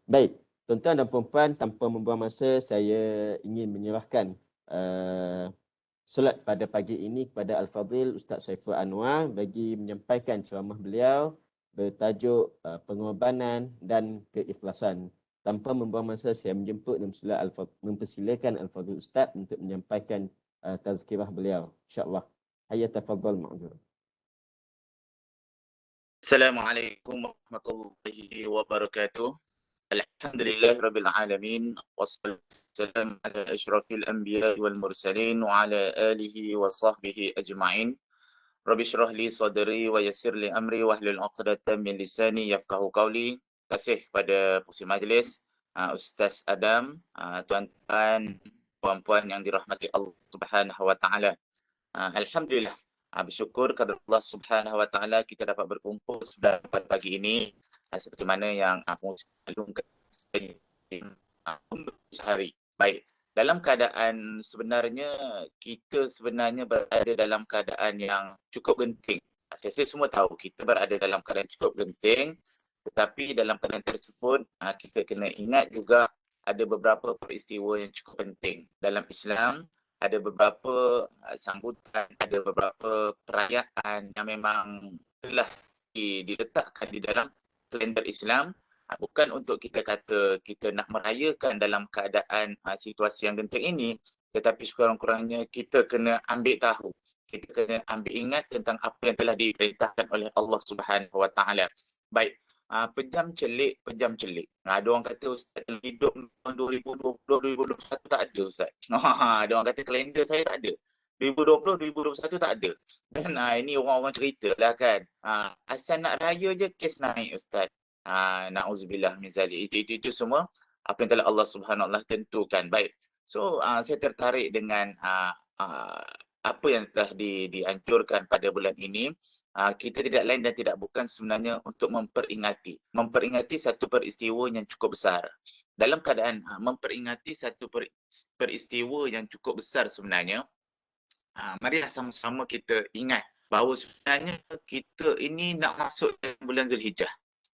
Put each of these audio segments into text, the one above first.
Baik, tuan-tuan dan puan tanpa membuang masa, saya ingin menyerahkan solat pada pagi ini kepada Al-Fadhil Ustaz Saiful Anwar bagi menyampaikan ceramah beliau bertajuk pengorbanan dan keikhlasan. Tanpa membuang masa, saya menjemput dan mempersilakan Al-Fadhil Ustaz untuk menyampaikan tazkirah beliau. InsyaAllah. Hayya tafadhal ma'zur. Assalamualaikum warahmatullahi wabarakatuh. Alhamdulillah rabbil alamin wassalatu wassalamu ala asyrafil anbiya wal mursalin wa ala alihi wa sahbihi ajma'in. Rabbi shrah li sadri wa yassir li amri wa hlul 'uqdatam min lisani yafqahu qawli. Terima kasih kepada pengurusi majlis, Ustaz Adam, tuan-tuan, puan-puan yang dirahmati Allah Subhanahu wa taala. Alhamdulillah, bersyukur kepada Allah Subhanahu wa taala kita dapat berkumpul pada pagi ini seperti mana yang pengurusi maklumkan sehari. Baik, dalam keadaan sebenarnya kita berada dalam keadaan yang cukup genting. Saya semua tahu kita berada dalam keadaan cukup genting, tetapi dalam keadaan tersebut kita kena ingat juga ada beberapa peristiwa yang cukup penting dalam Islam. Ada beberapa sambutan, ada beberapa perayaan yang memang telah diletakkan di dalam kalender Islam, bukan untuk kita kata kita nak merayakan dalam keadaan situasi yang genting ini, tetapi sekurang-kurangnya kita kena ambil tahu, kita kena ambil ingat tentang apa yang telah diperintahkan oleh Allah Subhanahu Wa Taala. Baik, pejam celik. Ada orang kata Ustaz hidup 2020, 2021 tak ada Ustaz. Ada orang kata kalender saya tak ada. 2020, 2021 tak ada. Dan ini orang-orang cerita lah kan. Asal nak raya je kes naik Ustaz. Na'udzubillah min zalik. Itu semua apa yang telah Allah Subhanahu Wa Taala tentukan. Baik. So saya tertarik dengan apa yang telah dianjurkan pada bulan ini. Kita tidak lain dan tidak bukan sebenarnya untuk memperingati satu peristiwa yang cukup besar. Dalam keadaan memperingati satu peristiwa yang cukup besar sebenarnya, marilah sama-sama kita ingat bahawa sebenarnya kita ini nak masuk bulan Zulhijjah.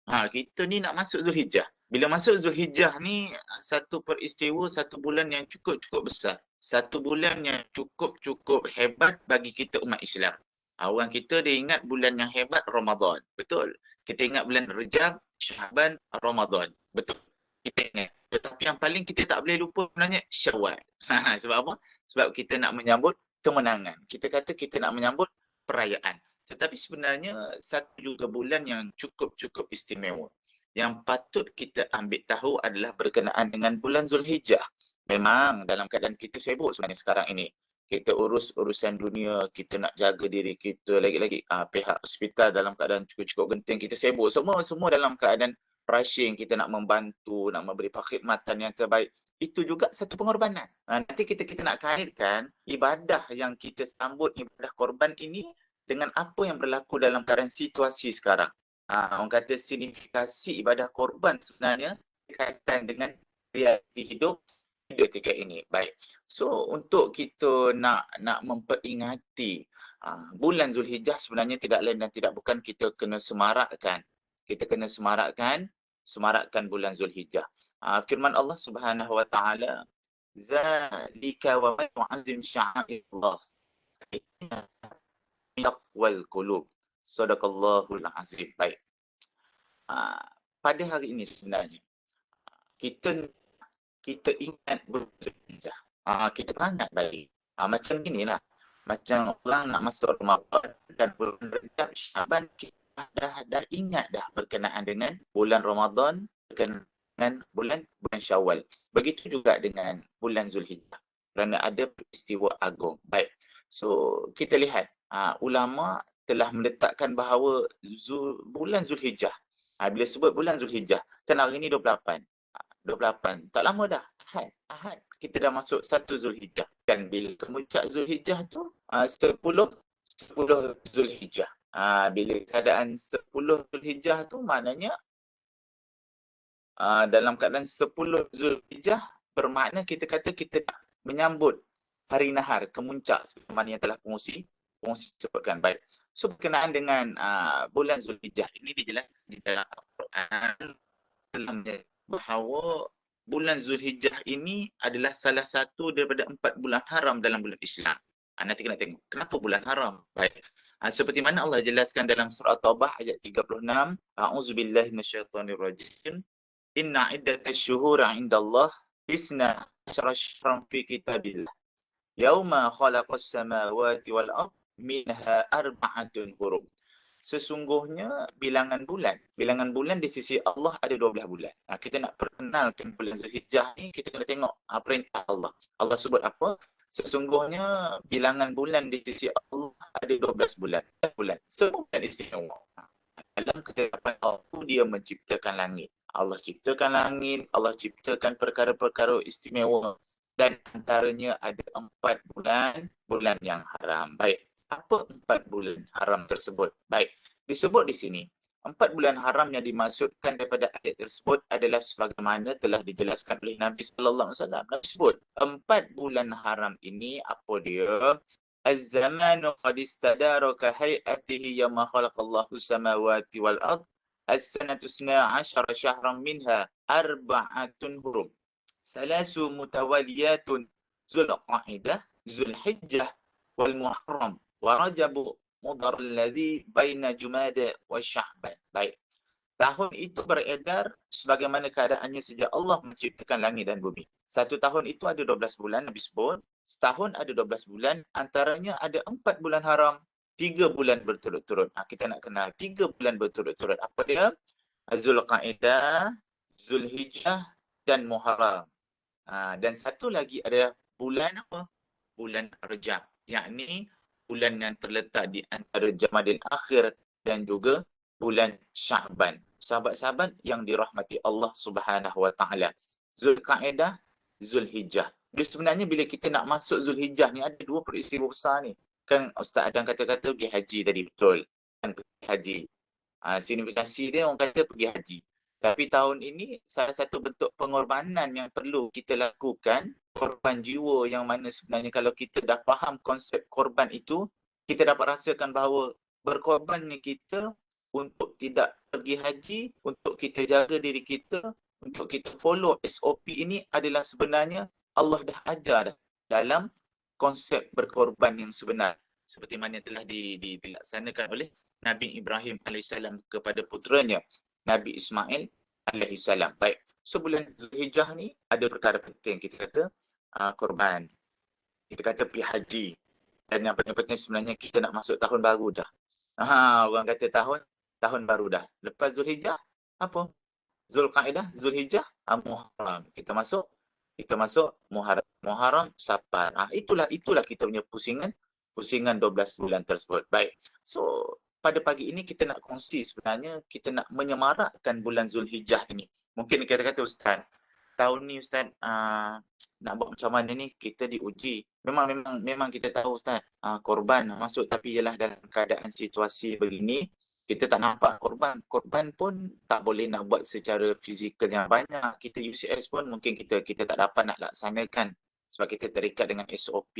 Kita ni nak masuk Zulhijjah. Bila masuk Zulhijjah ni satu peristiwa, satu bulan yang cukup besar. Satu bulan yang cukup hebat bagi kita umat Islam. Orang kita dia ingat bulan yang hebat Ramadan. Betul. Kita ingat bulan Rejab, Syaban, Ramadan. Betul. Kita ingat. Tetapi yang paling kita tak boleh lupa sebenarnya Syawal. Sebab apa? Sebab kita nak menyambut kemenangan. Kita kata kita nak menyambut perayaan. Tetapi sebenarnya satu juga bulan yang cukup istimewa. Yang patut kita ambil tahu adalah berkenaan dengan bulan Zulhijjah. Memang dalam keadaan kita sibuk sebenarnya sekarang ini. Kita urus urusan dunia, kita nak jaga diri kita, lagi-lagi pihak hospital dalam keadaan cukup genting, kita sibuk. Semua dalam keadaan rushing, kita nak membantu, nak memberi perkhidmatan yang terbaik. Itu juga satu pengorbanan. Nanti kita nak kaitkan ibadah yang kita sambut, ibadah korban ini dengan apa yang berlaku dalam keadaan situasi sekarang. Orang kata signifikasi ibadah korban sebenarnya berkaitan dengan realiti hidup ketika ini. Baik. So untuk kita nak memperingati bulan Zulhijjah sebenarnya tidak lain dan tidak bukan kita kena semarakkan. Kita kena semarakkan bulan Zulhijjah. Firman Allah Subhanahu Wa Taala, "Zalika wa man yu'azzim sya'airallah taqwal qulub." Sadaqallahul azim. Baik. Pada hari ini sebenarnya kita ingat berzulhijjah. Kita peringat baik. Macam inilah. Macam orang nak masuk Ramadan dan bulan Rejab, Syaban, kita dah ingat dah berkenaan dengan bulan Ramadan, berkenaan dengan bulan Syawal. Begitu juga dengan bulan Zulhijjah. Kerana ada peristiwa agung. Baik. So, kita lihat. Ulama telah meletakkan bahawa bulan Zulhijjah. Bila sebut bulan Zulhijjah, kan hari ini 28. Tak lama dah. Ahad. Kita dah masuk 1 Zulhijjah. Dan bila kemuncak Zulhijjah tu 10 Zulhijjah. Bila keadaan 10 Zulhijjah tu maknanya dalam keadaan 10 Zulhijjah bermakna kita kata kita menyambut hari nahar, kemuncak seperti mana yang telah pengurusi sebutkan. Baik. So berkenaan dengan bulan Zulhijjah ini dijelaskan di dalam Al-Quran telah menjadi bahawa bulan Zulhijjah ini adalah salah satu daripada 4 bulan haram dalam bulan Islam. Nanti kena tengok kenapa bulan haram. Baik. Seperti mana Allah jelaskan dalam surah Taubah ayat 36, A'udzubillahi minasyaitonirrajim. Inna iddatash syuhuri 'indallah isna asyara syahran fi kitabillah. Yauma khalaqas samawati wal ard minha arba'atun hurum. Sesungguhnya bilangan bulan di sisi Allah ada 12 bulan. Kita nak perkenalkan bulan Zulhijjah ni, kita kena tengok perintah Allah. Allah sebut apa? Sesungguhnya bilangan bulan di sisi Allah ada 12 bulan. Semua bulan istimewa. Dalam ketetapan Allah dia menciptakan langit. Allah ciptakan langit, Allah ciptakan perkara-perkara istimewa. Dan antaranya ada 4 bulan yang haram. Baik. Apa 4 bulan haram tersebut? Baik, disebut di sini 4 bulan haram yang dimaksudkan daripada ayat tersebut adalah sebagaimana telah dijelaskan oleh Nabi sallallahu alaihi wasallam. Nabi sebut 4 bulan haram ini apa dia? Az-zamanu qad istadara ka hay'atihi yawma khalaqallahu samawati wal ard. As-sanatu 12 syahran minha arba'atun hurum. Salasu mutawaliyatun Zulqa'dah, Zulhijjah wal Muharram wa Rajabu Mudhar alladhi baina Jumada wa Sya'ban. Baik. Tahun itu beredar sebagaimana keadaannya sejak Allah menciptakan langit dan bumi. Satu tahun itu ada 12 bulan Nabi sebut. Setahun ada 12 bulan, antaranya ada 4 bulan haram, 3 bulan berturut-turut. Kita nak kenal 3 bulan berturut-turut. Apa dia? Zulqa'dah, Zulhijjah dan Muharram. Dan satu lagi ada bulan apa? Bulan Rajab. Yakni bulan yang terletak di antara Jamadil Akhir dan juga bulan Sya'ban. Sahabat-sahabat yang dirahmati Allah Subhanahu Wa Taala. Zulqa'dah, Zulhijjah. Jadi sebenarnya bila kita nak masuk Zulhijjah ni ada 2 peristiwa besar ni. Kan Ustaz Adam kata-kata pergi haji tadi, betul. Kan pergi haji. Signifikasi dia orang kata pergi haji. Tapi tahun ini salah satu bentuk pengorbanan yang perlu kita lakukan, korban jiwa yang mana sebenarnya kalau kita dah faham konsep korban itu, kita dapat rasakan bahawa berkorbannya kita untuk tidak pergi haji, untuk kita jaga diri kita, untuk kita follow SOP ini adalah sebenarnya Allah dah ajar dah dalam konsep berkorban yang sebenar. Seperti mana telah dilaksanakan oleh Nabi Ibrahim AS kepada puteranya Nabi Ismail alaihissalam. Baik. So bulan Zulhijjah ni ada perkara penting. Kita kata korban. Kita kata pergi haji. Dan yang paling penting sebenarnya kita nak masuk tahun baru dah. Orang kata tahun baru dah. Lepas Zulhijjah apa? Zulqa'dah, Zulhijjah, Muharram. Kita masuk Muharram, Safar. Itulah kita punya pusingan 12 bulan tersebut. Baik. So pada pagi ini kita nak kongsi sebenarnya kita nak menyemarakkan bulan Zulhijjah ini. Mungkin kita kata Ustaz, tahun ni Ustaz nak buat macam mana ni, kita diuji. Memang kita tahu Ustaz, korban masuk tapi ialah dalam keadaan situasi begini, kita tak nampak korban. Korban pun tak boleh nak buat secara fizikal yang banyak. Kita UCS pun mungkin kita tak dapat nak laksanakan sebab kita terikat dengan SOP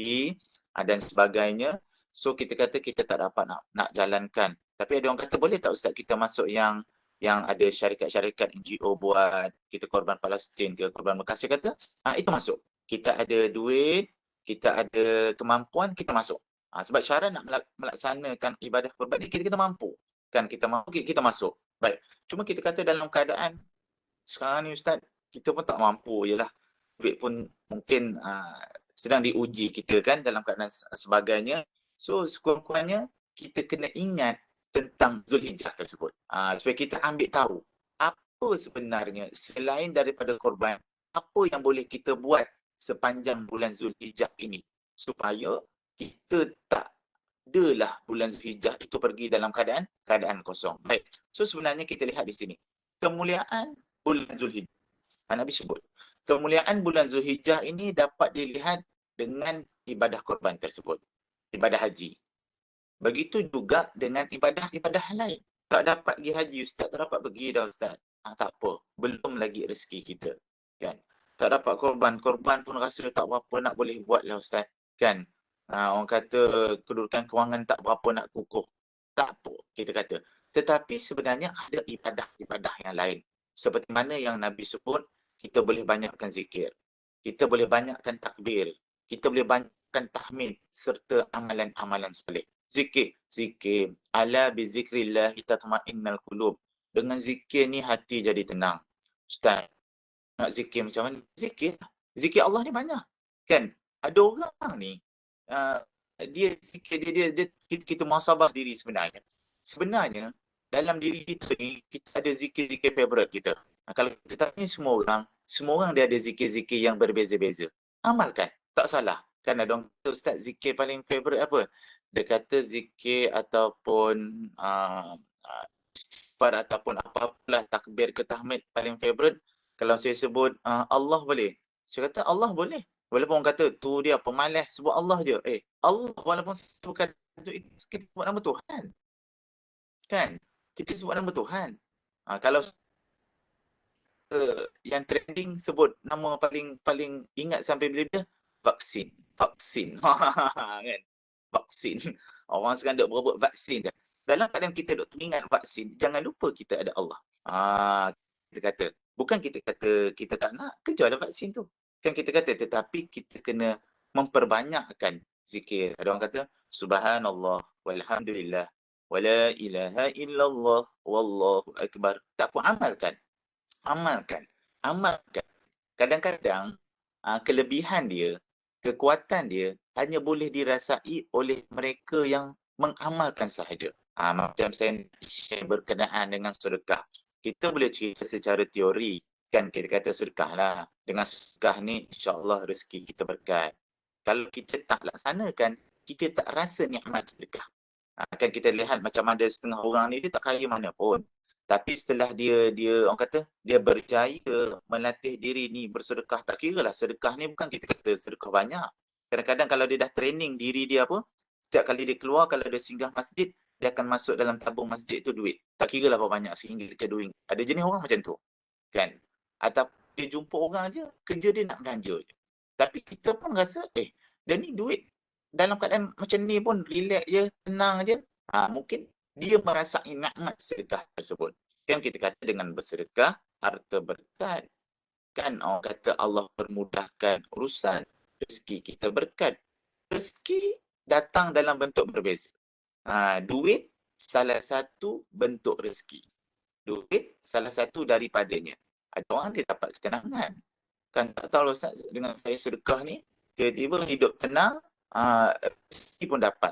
dan sebagainya. So kita kata kita tak dapat nak jalankan. Tapi ada orang kata boleh tak Ustaz kita masuk yang ada syarikat-syarikat NGO buat, kita korban Palestin ke korban Mekah. Saya kata itu masuk. Kita ada duit, kita ada kemampuan, kita masuk. Sebab syarat nak melaksanakan ibadah korban ni kita mampu. Kan kita mampu, kita masuk. Baik. Cuma kita kata dalam keadaan sekarang ni Ustaz, kita pun tak mampu jelah. Duit pun mungkin sedang diuji kita kan dalam keadaan sebagainya. So sekurang-kurangnya kita kena ingat tentang Zulhijjah tersebut. Supaya kita ambil tahu apa sebenarnya selain daripada korban, apa yang boleh kita buat sepanjang bulan Zulhijjah ini. Supaya kita tak adalah bulan Zulhijjah itu pergi dalam keadaan kosong. Baik. So sebenarnya kita lihat di sini. Kemuliaan bulan Zulhijjah. Nabi sebut. Kemuliaan bulan Zulhijjah ini dapat dilihat dengan ibadah korban tersebut. Ibadah haji. Begitu juga dengan ibadah-ibadah lain. Tak dapat pergi haji Ustaz, tak dapat pergi dah Ustaz. Tak apa, belum lagi rezeki kita. Kan? Tak dapat korban pun rasa tak berapa nak boleh buat lah Ustaz. Kan? Orang kata kedudukan kewangan tak berapa nak kukuh. Tak apa, kita kata. Tetapi sebenarnya ada ibadah-ibadah yang lain. Seperti mana yang Nabi sebut, kita boleh banyakkan zikir. Kita boleh banyakkan takbir. Kita boleh banyakkan tahmid serta amalan-amalan soleh. Zikir. Zikir. Ala bi zikrillah tatma'innal qulub. Dengan zikir ni hati jadi tenang. Ustaz, nak zikir macam mana? Zikir. Zikir Allah ni banyak. Kan? Ada orang ni, dia zikir, kita muhasabah diri sebenarnya. Sebenarnya, dalam diri kita ni, kita ada zikir-zikir favourite kita. Kalau kita tanya semua orang dia ada zikir-zikir yang berbeza-beza. Amalkan. Tak salah. Kan ada orang kata, Ustaz, zikir paling favourite apa? Dia kata zikir ataupun istighfar ataupun apa-apalah takbir ke tahmid paling favourite. Kalau saya sebut Allah boleh. Saya kata Allah boleh. Walaupun orang kata tu dia pemalas sebut Allah je. Allah walaupun sebut kata itu kita sebut nama Tuhan. Kan? Kita sebut nama Tuhan. Kalau yang trending sebut nama paling ingat sampai bila-bila, vaksin. Kan? Vaksin. Orang sekarang duk berebut vaksin dah. Dalam keadaan kita duk teringat vaksin, jangan lupa kita ada Allah. Kita kata, bukan kita kata kita tak nak, kejarlah vaksin tu. Kan kita kata, tetapi kita kena memperbanyakkan zikir. Ada orang kata, subhanallah, walhamdulillah, wala ilaha illallah, wallahu akbar. Tak pun amalkan. Kadang-kadang kelebihan dia, kekuatan dia hanya boleh dirasai oleh mereka yang mengamalkan sahaja. Macam saya berkenaan dengan sedekah. Kita boleh cerita secara teori, kan kita kata sedekah lah. Dengan sedekah ni insya-Allah rezeki kita berkat. Kalau kita tak laksanakan, kita tak rasa nikmat sedekah. Kan kita lihat macam ada setengah orang ni dia tak kaya mana pun. Tapi setelah dia orang kata dia berjaya melatih diri ni bersedekah, tak kira lah sedekah ni bukan kita kata sedekah banyak. Kadang-kadang kalau dia dah training diri dia apa, setiap kali dia keluar kalau dia singgah masjid, dia akan masuk dalam tabung masjid tu duit. Tak kira lah berapa banyak, RM1 ke RM2. Ada jenis orang macam tu. Kan? Atau dia jumpa orang je, kerja dia nak belanja je. Tapi kita pun rasa, dia ni duit dalam keadaan macam ni pun relax je, tenang je. Mungkin dia merasai nikmat sedekah tersebut. Kan kita kata dengan bersedekah, harta berkat. Kan orang kata Allah permudahkan urusan, rezeki kita berkat. Rezeki datang dalam bentuk berbeza. Duit salah satu bentuk rezeki. Duit salah satu daripadanya. Ada orang dia dapat ketenangan. Kan tak tahu Ustaz, dengan saya sedekah ni, tiba-tiba hidup tenang, rezeki pun dapat.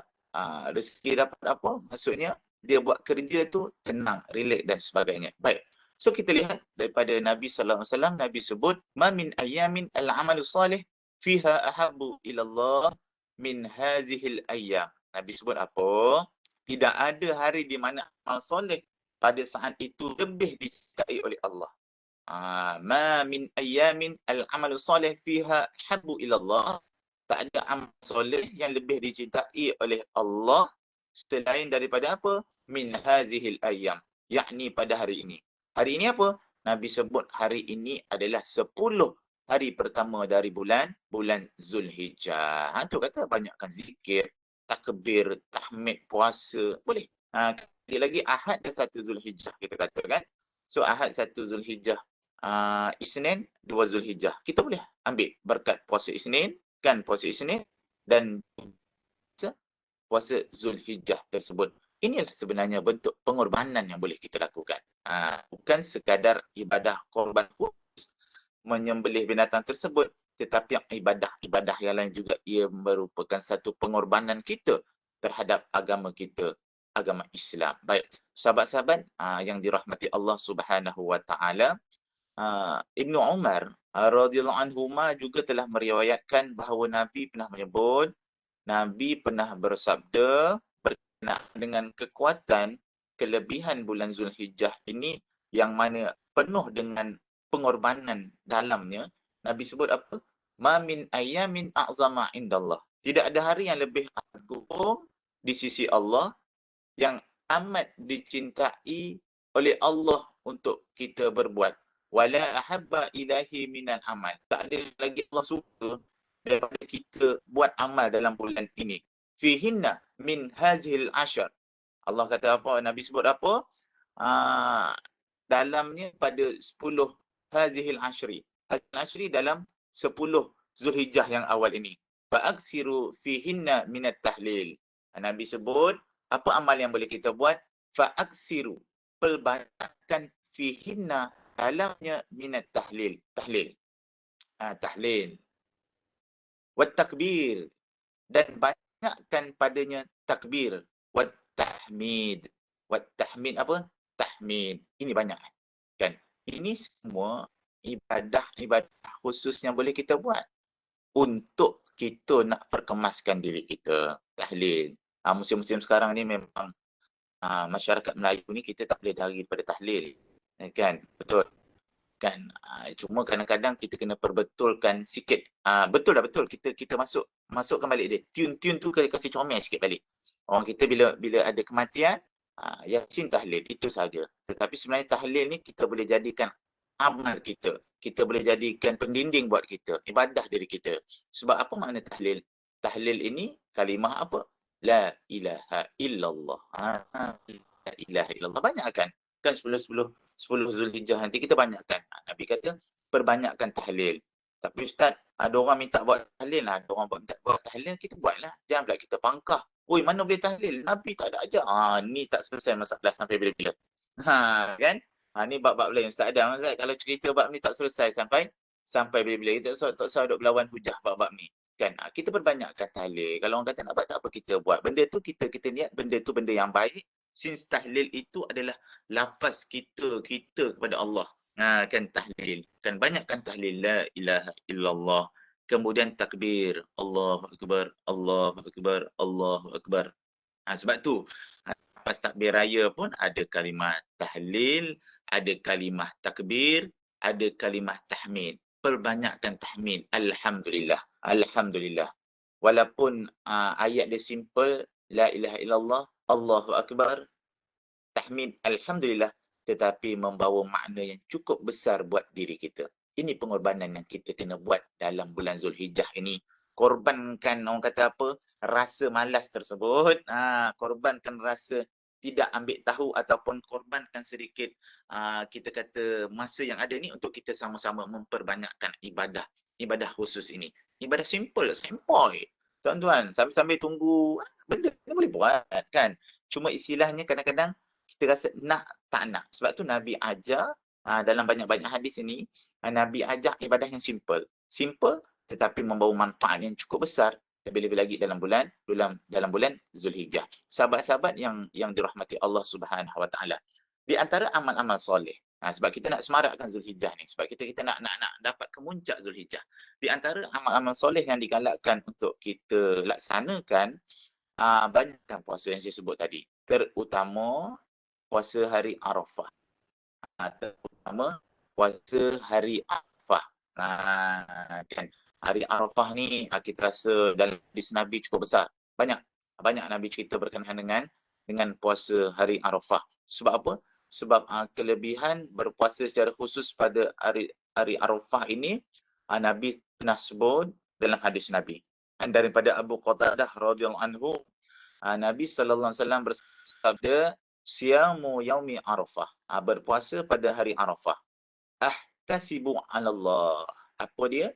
Rezeki dapat apa? Maksudnya dia buat kerja tu tenang, relax dan sebagainya. Baik. So kita lihat daripada Nabi sallallahu alaihi wasallam, Nabi sebut, "Ma min ayyamin al-'amalu salih fiha ahabbu ila Allah min hazihil ayyam." Nabi sebut apa? Tidak ada hari di mana amal soleh pada saat itu lebih dicintai oleh Allah. Ma min ayyamin al-'amalu salih fiha ahabbu ila Allah. Tak ada amal soleh yang lebih dicintai oleh Allah selain daripada apa? Min hazihil ayyam. Yakni pada hari ini. Hari ini apa? Nabi sebut hari ini adalah 10 hari pertama dari bulan Zulhijjah. Tu kata banyakkan zikir, takbir, tahmid, puasa. Boleh. Lagi Ahad dah 1 Zulhijjah kita kata kan. So Ahad 1 Zulhijjah. Isnin 2 Zulhijjah. Kita boleh ambil berkat puasa Isnin, kan puasa Isnin dan puasa Zulhijjah tersebut. Inilah sebenarnya bentuk pengorbanan yang boleh kita lakukan. Bukan sekadar ibadah korban khusus menyembelih binatang tersebut, tetapi ibadah yang lain juga ia merupakan satu pengorbanan kita terhadap agama kita, agama Islam. Baik, sahabat-sahabat yang dirahmati Allah Subhanahu wa taala, Ibnu Umar radhiyallahu anhuma juga telah meriwayatkan bahawa Nabi pernah menyebut, Nabi pernah bersabda berkenaan dengan kekuatan kelebihan bulan Zulhijjah ini yang mana penuh dengan pengorbanan dalamnya. Nabi sebut apa? Ma min ayyamin a'zama indallah. Tidak ada hari yang lebih agung di sisi Allah yang amat dicintai oleh Allah untuk kita berbuat. Wala ahabba ilahi minal amal. Tak ada lagi Allah suka daripada kita buat amal dalam bulan ini. Fihinna min hazil ashar. Allah kata apa? Nabi sebut apa? dalamnya pada 10 hazihil ashri. Hazihil ashri dalam 10 Zulhijjah yang awal ini. Fa'aksiru fihinna minat tahlil. Nabi sebut, apa amal yang boleh kita buat? Fa'aksiru, perbanyakkan fihinna, dalamnya minat tahlil. Tahlil. Tahlil. Wat takbir. Dan banyakkan padanya takbir. Wat tahmid. Wat tahmid apa? Tahmid. Ini banyak. Kan? Ini semua ibadah khusus yang boleh kita buat untuk kita nak perkemaskan diri kita. Tahlil. Musim-musim sekarang ni memang masyarakat Melayu ni kita tak boleh lari daripada tahlil. Kan? Betul. Kan? Cuma kadang-kadang kita kena perbetulkan sikit. Betul dah betul. Kita masukkan balik dia. Tune tu kasih comel sikit balik. Orang kita bila ada kematian, Yasin tahlil. Itu saja. Tetapi sebenarnya tahlil ni kita boleh jadikan amal kita. Kita boleh jadikan pendinding buat kita. Ibadah diri kita. Sebab apa makna tahlil? Tahlil ini kalimah apa? La ilaha illallah. La ilaha illallah. Banyakkan. Kan 10 Zulhijjah nanti kita banyakkan. Nabi kata perbanyakkan tahlil. Tapi Ustaz, ada orang minta buat tahlil lah. Ada orang minta buat tahlil, kita buatlah. Jangan pula kita pangkah. Oi, mana boleh tahlil? Nabi tak ada ajar. Ni tak selesai masalah sampai bila-bila. Kan? Ni bab-bab lain Ustaz Adam. Ustaz, kalau cerita bab ni tak selesai sampai bila-bila. Kita tak usah duk berlawan hujah bab-bab ni. Kan? Kita perbanyakkan tahlil. Kalau orang kata nak buat tak apa kita buat. Benda tu kita niat benda tu benda yang baik. Since tahlil itu adalah lafaz kita kepada Allah. Kan tahlil. Kan banyakkan tahlil la ilaha illallah. Kemudian takbir. Allahu akbar, Allahu akbar, Allahu akbar. Sebab tu lepas takbir raya pun ada kalimah tahlil, ada kalimah takbir, ada kalimah tahmid. Perbanyakkan tahmid. Alhamdulillah. Alhamdulillah. Walaupun ayat dia simple, la ilaha illallah, Allahu akbar, tahmid, alhamdulillah, tetapi membawa makna yang cukup besar buat diri kita. Ini pengorbanan yang kita kena buat dalam bulan Zulhijjah ini. Korbankan, orang kata apa, rasa malas tersebut. Korbankan rasa tidak ambil tahu ataupun korbankan sedikit kita kata masa yang ada ni untuk kita sama-sama memperbanyakkan ibadah khusus ini. Ibadah simple, sempoi. Tuan-tuan, sambil tunggu benda ni boleh buat kan. Cuma istilahnya kadang-kadang kita rasa nak tak nak. Sebab tu Nabi ajar dalam banyak-banyak hadis ini, Nabi ajar ibadah yang simple. Simple tetapi membawa manfaat yang cukup besar. Lebih-lebih lagi dalam bulan Zulhijjah. Sahabat-sahabat yang dirahmati Allah Subhanahu Wa Taala. Di antara amal-amal soleh. Sebab kita nak semarakkan Zulhijjah ni. Sebab kita nak dapat kemuncak Zulhijjah. Di antara amal-amal soleh yang digalakkan untuk kita laksanakan, banyakkan puasa yang saya sebut tadi. Terutama puasa hari Arafah. Terutama puasa hari Arafah. Kan? Hari Arafah ni kita rasa dalam hadis Nabi cukup besar. Banyak Nabi cerita berkenaan dengan puasa hari Arafah. Sebab apa? Sebab kelebihan berpuasa secara khusus pada hari Arafah ini, Nabi pernah sebut dalam hadis Nabi. Dan daripada Abu Qatadah radhiyallahu anhu, Nabi sallallahu alaihi wasallam bersabda, siyamu yaumi Arafah. Berpuasa pada hari Arafah. Ahtasibu 'ala Allah. Apa dia?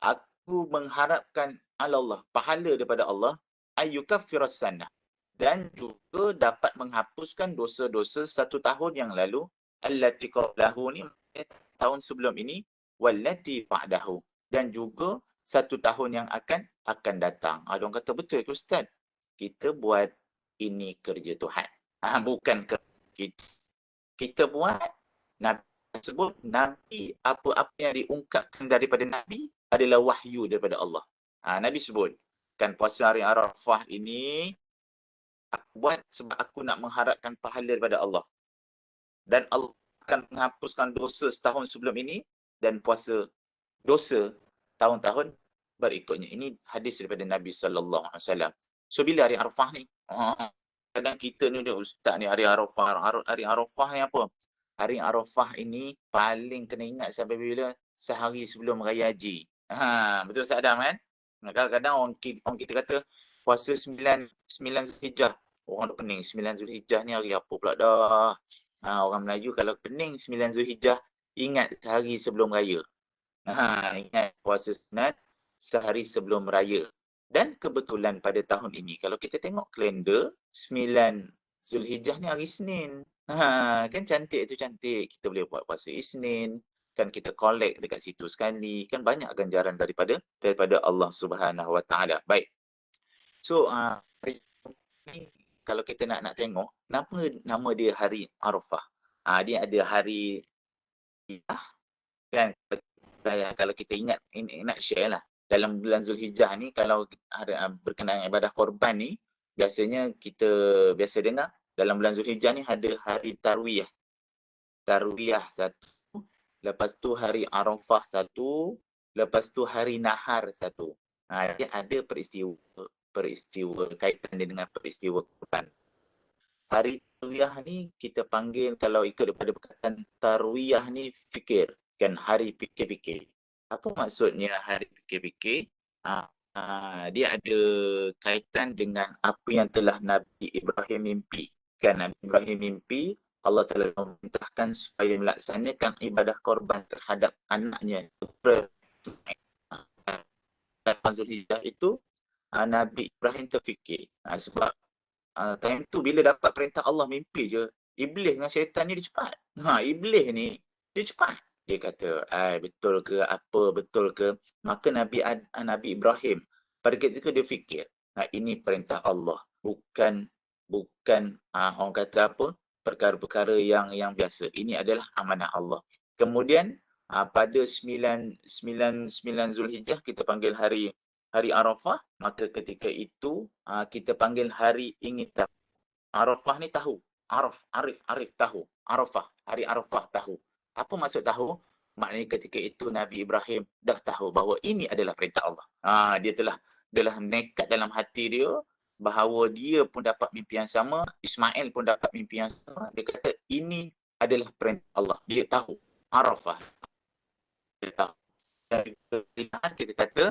Aku mengharapkan 'ala Allah, pahala daripada Allah, ayyukaffiras sanah. Dan juga dapat menghapuskan dosa-dosa 1 tahun yang lalu, allati qablahu ni tahun sebelum ini, wallati ba'dahu, dan juga 1 tahun yang akan datang. Ada orang kata betul ke Ustaz? Kita buat ini kerja Tuhan. Bukan kita. Kita buat, Nabi sebut, Nabi apa-apa yang diungkapkan daripada Nabi adalah wahyu daripada Allah. Nabi sebut, kan puasa hari Arafah ini aku buat sebab aku nak mengharapkan pahala daripada Allah. Dan Allah akan menghapuskan dosa setahun sebelum ini dan puasa dosa tahun-tahun berikutnya. Ini hadis daripada Nabi sallallahu alaihi wasallam. So bila hari Arafah ni? Kadang kita ni ustaz ni hari Arafah. Hari Arafah ni apa? Hari Arafah ini paling kena ingat sampai bila? Sehari sebelum Raya Haji. Betul Ustaz Adam kan? Kadang-kadang orang kita kata puasa 9 Zulhijjah. Orang dah pening 9 Zulhijjah ni hari apa pula dah. Orang Melayu kalau pening 9 Zulhijjah, ingat sehari sebelum raya. Ingat puasa sunat sehari sebelum raya. Dan kebetulan pada tahun ini, kalau kita tengok kalender, 9 Zulhijjah ni hari Isnin. Kan cantik tu cantik. Kita boleh buat puasa Isnin. Kan kita collect dekat situ sekali. Kan banyak ganjaran daripada Allah Subhanahu Wa Taala. Baik. So, hari ni kalau kita nak tengok, nama dia hari Arafah. Dia ada hari kan, kalau kita ingat, nak share lah. Dalam bulan Zulhijjah ni, kalau ada berkenaan ibadah korban ni, biasanya kita biasa dengar, dalam bulan Zulhijjah ni ada hari Tarwiyah. Tarwiyah satu, lepas tu hari Arafah satu, lepas tu hari Nahar satu. Dia ada peristiwa kaitan dengan peristiwa korban. Hari Tarwiyah ni kita panggil, kalau ikut daripada perkataan Tarwiyah ni, fikir. Kan, hari fikir-fikir. Apa maksudnya hari fikir-fikir? Dia ada kaitan dengan apa yang telah Nabi Ibrahim mimpi. Kan, Nabi Ibrahim mimpi, Allah telah memerintahkan supaya melaksanakan ibadah korban terhadap anaknya. Dalam Zulhijjah itu, Nabi Ibrahim terfikir. Sebab time tu bila dapat perintah Allah mimpi je, Iblis dengan syaitan ni dia cepat. Iblis ni dia cepat. Dia kata, betul ke apa, betul ke? Maka Nabi Ibrahim pada ketika dia fikir, ini perintah Allah. Bukan orang kata apa, perkara-perkara yang biasa. Ini adalah amanah Allah. Kemudian pada 9 Zulhijjah kita panggil hari Arafah, maka ketika itu kita panggil hari ingin tahu. Arafah ni tahu. Arif tahu. Arafah, hari Arafah tahu. Apa maksud tahu? Maknanya ketika itu Nabi Ibrahim dah tahu bahawa ini adalah perintah Allah. Dia telah nekat dalam hati dia bahawa dia pun dapat mimpi yang sama, Ismail pun dapat mimpi yang sama. Dia kata ini adalah perintah Allah. Dia tahu. Arafah. Dia tahu. Dan kita kata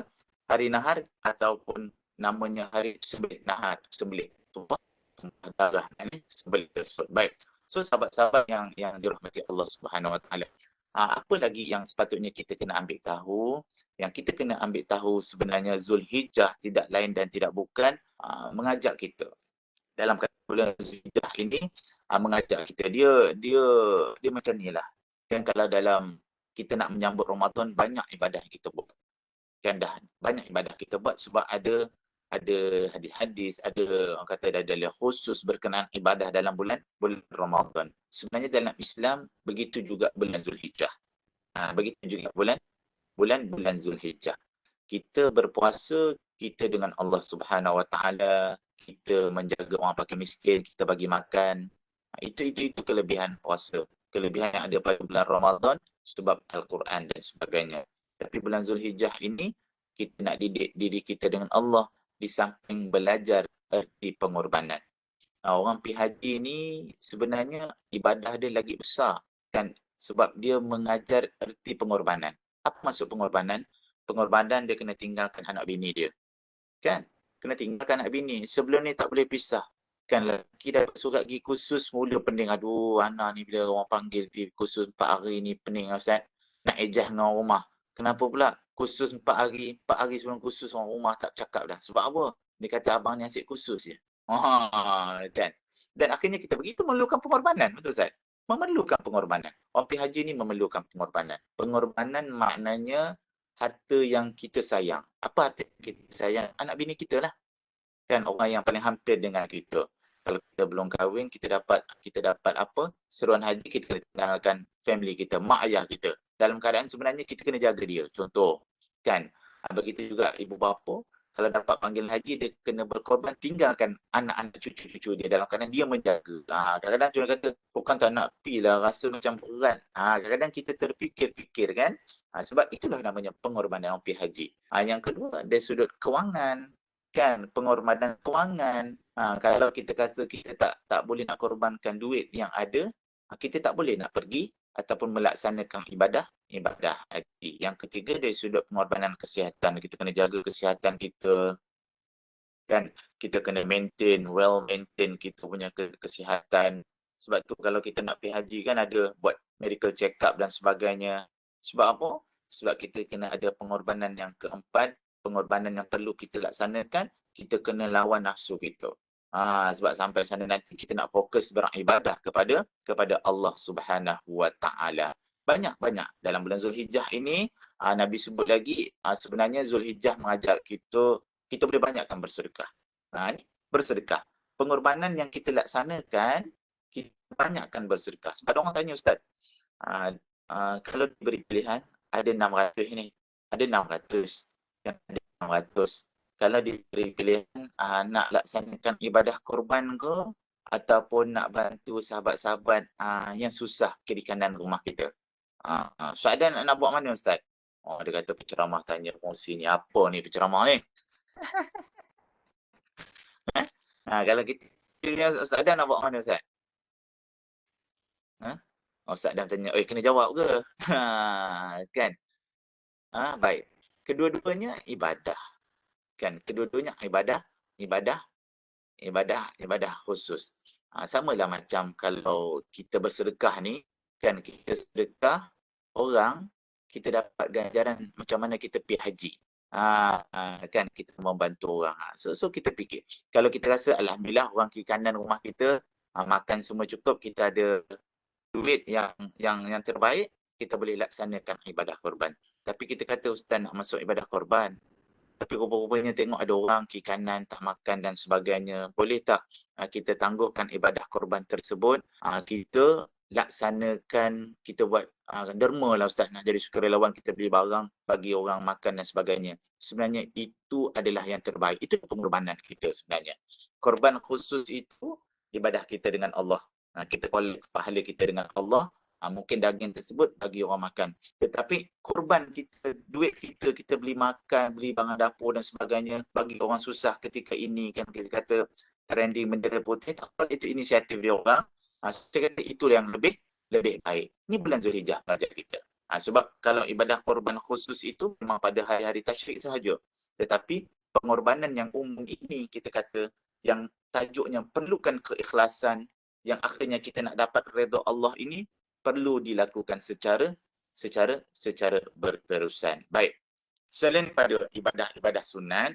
hari Nahar ataupun namanya hari Sembelih Nahar, sembelih. Tumpah darah ini sembelih tersebut. Baik. So sahabat-sahabat yang dirahmati Allah Subhanahu Wa Taala. Apa lagi yang sepatutnya kita kena ambil tahu? Yang kita kena ambil tahu sebenarnya Zulhijjah tidak lain dan tidak bukan mengajak kita. Dalam bulan Zulhijjah ini mengajak kita. Dia macam nilah. Kan kalau dalam kita nak menyambut Ramadan, banyak ibadah kita buat. Kan dah banyak ibadah kita buat sebab ada hadis-hadis, ada orang kata ada dalil khusus berkenaan ibadah dalam bulan Ramadan. Sebenarnya dalam Islam begitu juga bulan Zulhijjah. Begitu juga bulan Zulhijjah. Kita berpuasa, kita dengan Allah Subhanahu Wa Taala, kita menjaga orang pakai miskin, kita bagi makan. Itu kelebihan puasa. Kelebihan yang ada pada bulan Ramadan sebab Al-Quran dan sebagainya. Tapi bulan Zulhijjah ini kita nak didik diri kita dengan Allah di samping belajar erti pengorbanan. Orang pergi haji ni sebenarnya ibadah dia lagi besar kan, sebab dia mengajar erti pengorbanan. Apa maksud pengorbanan? Pengorbanan dia kena tinggalkan anak bini dia. Kan? Kena tinggalkan anak bini. Sebelum ni tak boleh pisah. Kan lelaki dapat surat pergi kursus, mula pening. Aduh, Ana ni bila orang panggil pergi kursus 4 hari ni pening Ustaz. Nak ejah dengan orang rumah. Kenapa pula? Kursus 4 hari sebelum kursus orang rumah tak cakap dah. Sebab apa? Dia kata abang ni asyik kursus je. Kan? Dan akhirnya kita begitu memerlukan pengorbanan. Betul Ustaz? Memerlukan pengorbanan. Orang pergi haji ni memerlukan pengorbanan. Pengorbanan maknanya harta yang kita sayang. Apa harta yang kita sayang? Anak bini kita lah. Kan orang yang paling hampir dengan kita. Kalau kita belum kahwin, kita dapat apa? Seruan haji, kita kena tinggalkan family kita, mak ayah kita. Dalam keadaan sebenarnya kita kena jaga dia. Contoh, kan? Begitu juga ibu bapa, kalau dapat panggil haji, dia kena berkorban tinggalkan anak-anak cucu-cucu dia dalam keadaan dia menjaga. Kadang-kadang cuma kata, bukan tak nak pergi lah, rasa macam berat. Kadang-kadang kita terfikir-fikir kan? Sebab itulah namanya pengorbanan orang pergi haji. Yang kedua, dari sudut kewangan. Kan, pengorbanan kewangan. Kalau kita kata kita tak boleh nak korbankan duit yang ada, kita tak boleh nak pergi ataupun melaksanakan ibadah haji. Yang ketiga, dari sudut pengorbanan kesihatan, kita kena jaga kesihatan kita. Kan, kita kena well maintain kita punya kesihatan Sebab tu kalau kita nak pergi haji kan ada buat medical check up dan sebagainya. Sebab apa? Sebab kita kena ada pengorbanan yang keempat, pengorbanan yang perlu kita laksanakan, kita kena lawan nafsu kita. Sebab sampai sana nanti kita nak fokus beribadah kepada Allah Subhanahu Wa Taala. Banyak-banyak dalam bulan Zulhijjah ini, Nabi sebut lagi, sebenarnya Zulhijjah mengajar kita boleh banyakkan bersedekah. Ini bersedekah. Pengorbanan yang kita laksanakan, kita banyakkan bersedekah. Sebab orang tanya, Ustaz, kalau diberi pilihan, ada 600 ni. Ada 600. Yang ada 600. Kalau diberi pilihan, nak laksanakan ibadah korban ke, ataupun nak bantu sahabat-sahabat yang susah kiri kanan rumah kita. So ada nak buat mana, Ustaz? Dia kata penceramah tanya kongsi ni. Apa ni penceramah ni? Kalau kita pilih Ustaz Adam nak buat mana, Ustaz? Ustaz Adam tanya, kena jawab ke? Kan? Baik. Kedua-duanya ibadah. Kan? Kedua-duanya ibadah khusus. Samalah macam kalau kita bersedekah ni, kan kita sedekah orang, kita dapat ganjaran macam mana kita pergi haji. Kan kita membantu orang. So kita fikir, kalau kita rasa alhamdulillah orang kiri kanan rumah kita makan semua cukup, kita ada duit yang terbaik, kita boleh laksanakan ibadah korban. Tapi kita kata Ustaz nak masuk ibadah korban, tapi rupa-rupanya tengok ada orang kiri kanan tak makan dan sebagainya. Boleh tak kita tangguhkan ibadah korban tersebut, kita laksanakan, kita buat derma lah Ustaz, nak jadi sukarelawan, kita beli barang bagi orang makan dan sebagainya. Sebenarnya itu adalah yang terbaik. Itu pengorbanan kita sebenarnya. Korban khusus itu ibadah kita dengan Allah. Kita collect pahala kita dengan Allah, mungkin daging tersebut bagi orang makan. Tetapi korban kita, duit kita, kita beli makan, beli barang dapur dan sebagainya, bagi orang susah ketika ini, kan kita kata trending bendera putih, tak apa, itu inisiatif dia orang. Saya kata itu yang lebih baik. Ini bulan Zulhijjah belajar kita. Sebab kalau ibadah korban khusus itu memang pada hari-hari tasyrik sahaja. Tetapi pengorbanan yang umum ini, kita kata yang tajuknya perlukan keikhlasan, yang akhirnya kita nak dapat redha Allah ini, perlu dilakukan secara berterusan. Baik. Selain pada ibadah sunat,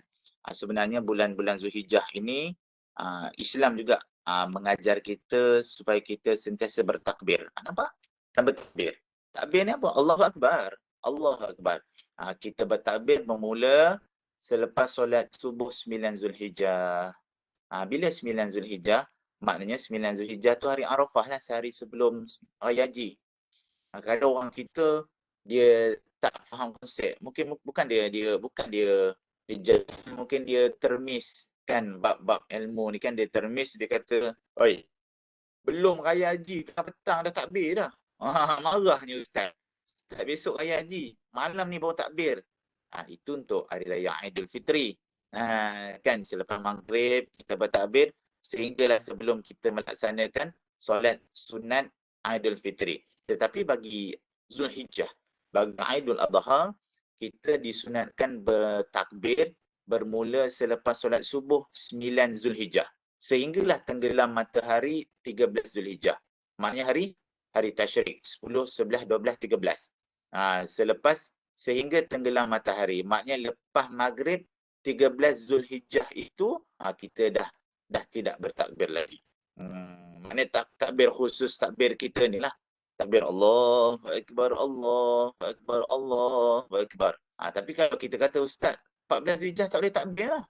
sebenarnya bulan-bulan Zulhijjah ini Islam juga mengajar kita supaya kita sentiasa bertakbir. Nampak? Kan bertakbir. Takbir ni apa? Allahu Akbar. Allahu Akbar. Kita bertakbir bermula selepas solat subuh 9 Zulhijjah. Bila 9 Zulhijjah, maknanya 9 Zulhijjah tu hari Arafah lah, sehari sebelum Raya Haji. Kadang orang kita dia tak faham konsep. Bukan dia mungkin dia termiss kan bab-bab ilmu ni, kan dia termiss, dia kata, "Oi, belum Raya Haji, petang dah takbir dah." Marahnya Ustaz. Tak besok Raya Haji, malam ni baru takbir. Itu untuk hari raya Aidil Fitri. Kan selepas maghrib kita bertakbir sehinggalah sebelum kita melaksanakan solat sunat Aidil Fitri. Tetapi bagi Zulhijjah, bagi Aidul Adha, kita disunatkan bertakbir bermula selepas solat subuh 9 Zulhijjah. Sehinggalah tenggelam matahari 13 Zulhijjah. Maknanya hari tasyrik 10, 11, 12, 13. Selepas sehingga tenggelam matahari. Maknanya lepas maghrib 13 Zulhijjah itu kita dah tidak bertakbir lagi. Maknanya takbir khusus, takbir kita ni lah. Takbir Allahu Akbar, Allahu Akbar, Allahu Akbar. Tapi kalau kita kata Ustaz, 14 Zulhijjah tak boleh takbir lah.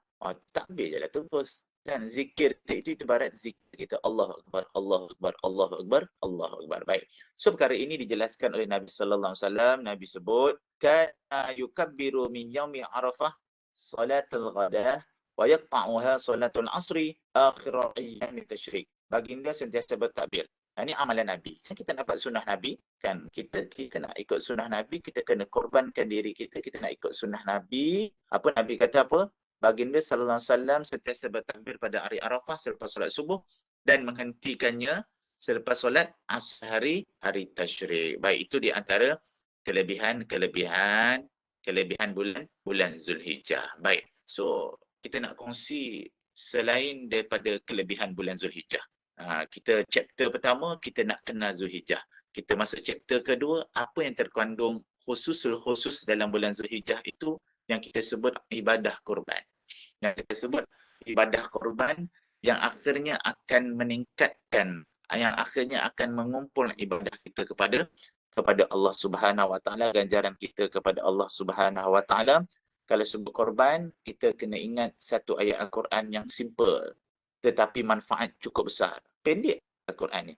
Takbir je lah terus. Dan zikir itu ibarat zikir kita. Allahu Akbar, Allahu Akbar, Allahu Akbar, Allahu Akbar. Baik. So perkara ini dijelaskan oleh Nabi sallallahu alaihi wasallam. Nabi sebut, kana yukabbiru min yaumi Arafah salatul ghadah wa yaqta'uha salatul asri akhir ayyam tasyrik. Baginda sentiasa bertakbir. Ini amalan Nabi. Kita dapat sunnah Nabi, kan? Kita nak ikut sunnah Nabi, kita kena korbankan diri kita, kita nak ikut sunnah Nabi. Apa Nabi kata apa? Baginda sallallahu alaihi wasallam sentiasa bertakbir pada hari Arafah selepas solat subuh dan menghentikannya selepas solat asar hari tasyrik. Baik, itu di antara kelebihan bulan Zulhijjah. Baik. So, kita nak kongsi selain daripada kelebihan bulan Zulhijjah. Kita chapter pertama, kita nak kenal Zulhijjah. Kita masuk chapter kedua, apa yang terkandung khusus dalam bulan Zulhijjah itu yang kita sebut ibadah korban. Yang kita sebut ibadah korban yang akhirnya akan meningkatkan, yang akhirnya akan mengumpul ibadah kita kepada Allah Subhanahu Wa Taala, ganjaran kita kepada Allah Subhanahu Wa Taala. Kalau sebut korban, kita kena ingat satu ayat Al-Quran yang simple tetapi manfaat cukup besar. Pendek Al-Quran ni.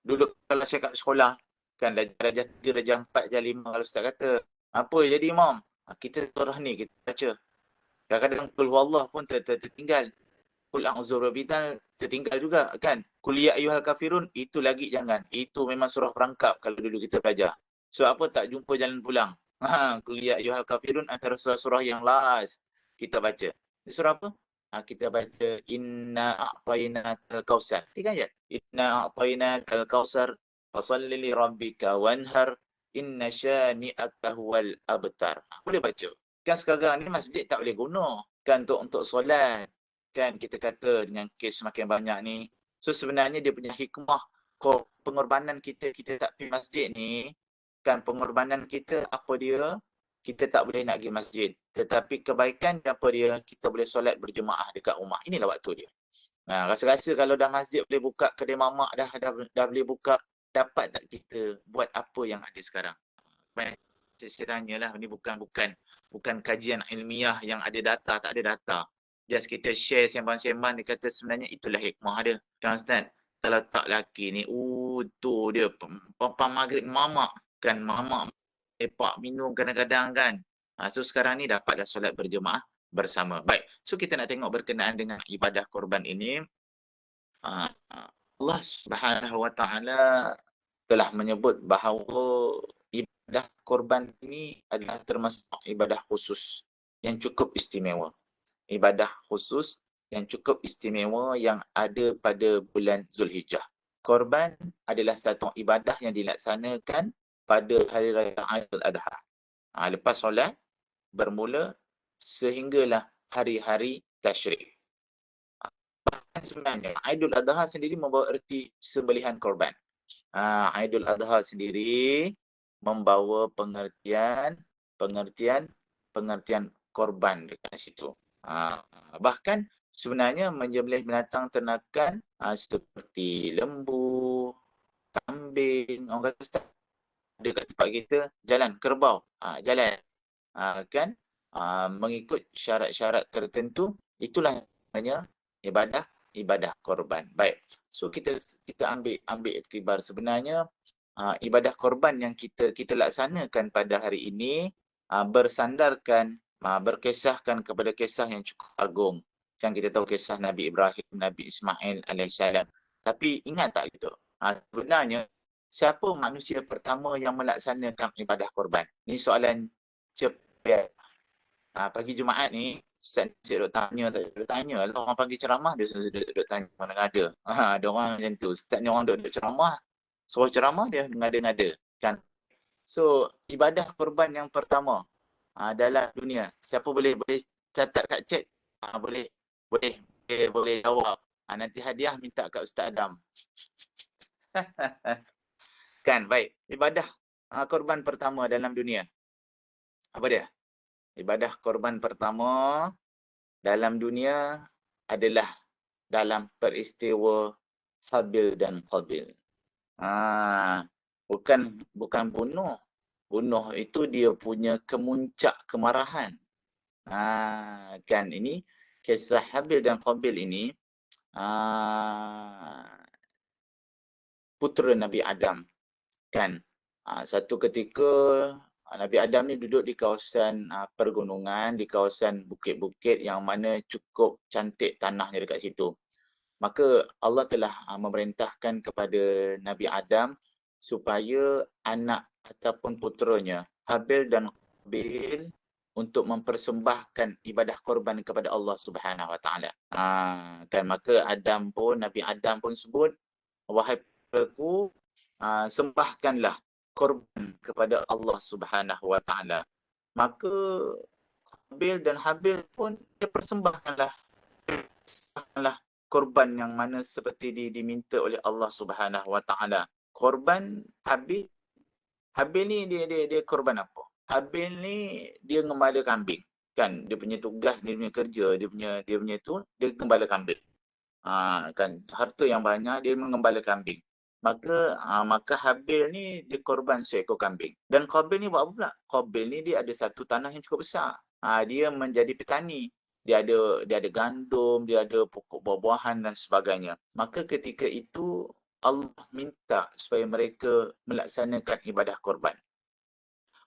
Dulu kalau saya kat sekolah, kan darjah 3, darjah 4, darjah 5, kalau ustaz kata, apa jadi imam? Kita surah ni, kita baca. Kadang-kadang Qul Huwallah pun tertinggal. Qul a'udzu birabbil tertinggal juga kan. Qul ya ayyuhal kafirun, itu lagi jangan. Itu memang surah perangkap kalau dulu kita belajar. So apa tak jumpa jalan pulang. Qul ya ayyuhal kafirun antara surah-surah yang last kita baca. Ini surah apa? Kita baca inna a'tainakal kausar. 3 ayat. Inna a'tainakal kausar fasalli li rabbika wanhar inna syani'aka huwal abtar. Boleh baca. Kan sekarang ni masjid tak boleh guna kan untuk solat. Kan kita kata dengan kes semakin banyak ni. So sebenarnya dia punya hikmah pengorbanan kita tak pergi masjid ni, kan pengorbanan kita apa dia? Kita tak boleh nak pergi masjid. Tetapi kebaikan apa dia? Kita boleh solat berjemaah dekat rumah. Inilah waktu dia. Rasa-rasa kalau dah masjid boleh buka, kedai mamak dah boleh buka, dapat tak kita buat apa yang ada sekarang? Saya tanyalah, ni bukan kajian ilmiah yang ada data, tak ada data. Just kita share sembang-sembang, dia kata sebenarnya itulah hikmah dia. Kan Ustaz? Kalau tak laki ni, tu dia, papa maghrib mamak. Kan mamak, lepak minum kadang-kadang kan. So sekarang ni dapatlah solat berjemaah bersama. Baik, so kita nak tengok berkenaan dengan ibadah korban ini. Allah Subhanahu Wa Taala telah menyebut bahawa ibadah korban ini adalah termasuk ibadah khusus yang cukup istimewa. Ibadah khusus yang cukup istimewa yang ada pada bulan Zulhijjah. Korban adalah satu ibadah yang dilaksanakan pada hari raya Aidil Adha. Lepas solat bermula sehinggalah hari-hari tasyrik. Bahkan sebenarnya Aidil Adha sendiri membawa erti sembelihan korban. Aidil Adha sendiri membawa pengertian korban dekat situ. Bahkan sebenarnya menyembelih binatang ternakan seperti lembu, kambing, orang kata Ustaz, ada kat tempat kita jalan kerbau, jalan kan mengikut syarat-syarat tertentu, itulah namanya ibadah korban. Baik. So kita ambil iktibar sebenarnya ibadah korban yang kita laksanakan pada hari ini bersandarkan, berkisahkan kepada kisah yang cukup agung. Kan kita tahu kisah Nabi Ibrahim, Nabi Ismail alaihissalam. Tapi ingat tak gitu? Sebenarnya siapa manusia pertama yang melaksanakan ibadah korban? Ni soalan cepat. Pagi Jumaat ni Ustaz duk tanya lah. Orang pagi ceramah dia duduk tanya mana ada. Ada orang macam tu. Ustaz ni orang duduk ceramah, suruh ceramah dia ngada-ngada kan. So ibadah korban yang pertama dalam dunia. Siapa boleh catat kat chat? Boleh jawab. Nanti hadiah minta kat Ustaz Adam. Kan, baik. Ibadah korban pertama dalam dunia. Apa dia? Ibadah korban pertama dalam dunia adalah dalam peristiwa Habil dan Qabil. Bukan bunuh. Bunuh itu dia punya kemuncak kemarahan. Kan ini kisah Habil dan Qabil ini putera Nabi Adam. Kan satu ketika Nabi Adam ni duduk di kawasan pergunungan, di kawasan bukit-bukit yang mana cukup cantik tanahnya dekat situ. Maka Allah telah memerintahkan kepada Nabi Adam supaya anak ataupun puteranya Habil dan Qabil untuk mempersembahkan ibadah korban kepada Allah Subhanahu Wa Taala. Kan maka Nabi Adam pun sebut, wahai putraku, sembahkanlah korban kepada Allah Subhanahu Wa Taala. Maka Qabil dan Habil pun dia persembahkanlah korban yang mana seperti diminta oleh Allah Subhanahu Wa Taala. Korban Habil ni dia korban apa? Habil ni dia gembala kambing. Kan dia punya tugas, dia punya kerja, dia punya tu dia gembala kambing. Kan harta yang banyak dia mengembala kambing. Maka Habil ni dia korban seekor kambing. Dan Qabil ni buat apa pula? Qabil ni dia ada satu tanah yang cukup besar. Dia menjadi petani. Dia ada gandum, dia ada pokok buah-buahan dan sebagainya. Maka ketika itu Allah minta supaya mereka melaksanakan ibadah korban.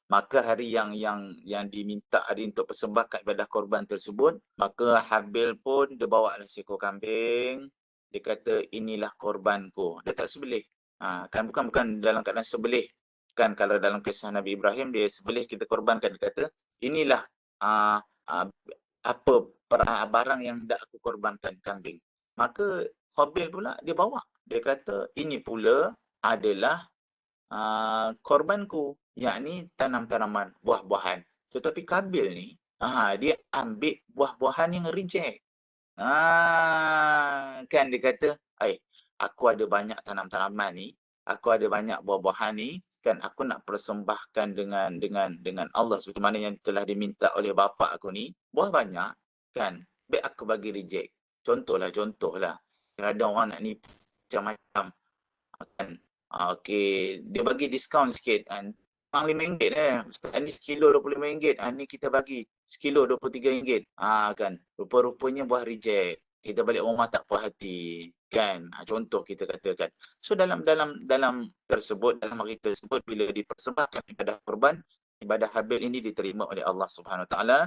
Maka hari yang diminta hari untuk persembahkan ibadah korban tersebut, maka Habil pun dia bawa lah seekor kambing. Dia kata inilah korbanku. Dia tak sebelih. Kan bukan dalam keadaan sebelih. Kan kalau dalam kisah Nabi Ibrahim dia sebelih kita korbankan. Dia kata inilah uh, uh, barang yang hendak aku korbankan kambing. Maka Qabil pula dia bawa. Dia kata ini pula adalah korbanku, yakni tanam-tanaman, buah-buahan. Tetapi Qabil ni, dia ambil buah-buahan yang reject. Kan dia kata, aku ada banyak tanam-tanaman ni, aku ada banyak buah-buahan ni, kan aku nak persembahkan dengan Allah seperti mana yang telah diminta oleh bapa aku ni, buah banyak, kan, baik aku bagi reject. Contohlah. Kadang orang nak nipu macam-macam. Kan, okey, dia bagi diskaun sikit kan. RM5 Ustaz ni sekilo RM25. Ni kita bagi sekilo RM23. Kan. Rupa-rupanya buah reject. Kita balik rumah tak puas hati. Kan. Contoh kita katakan. So dalam tersebut, dalam hari tersebut bila dipersembahkan ibadah korban, ibadah Habil ini diterima oleh Allah Subhanahu Wa Taala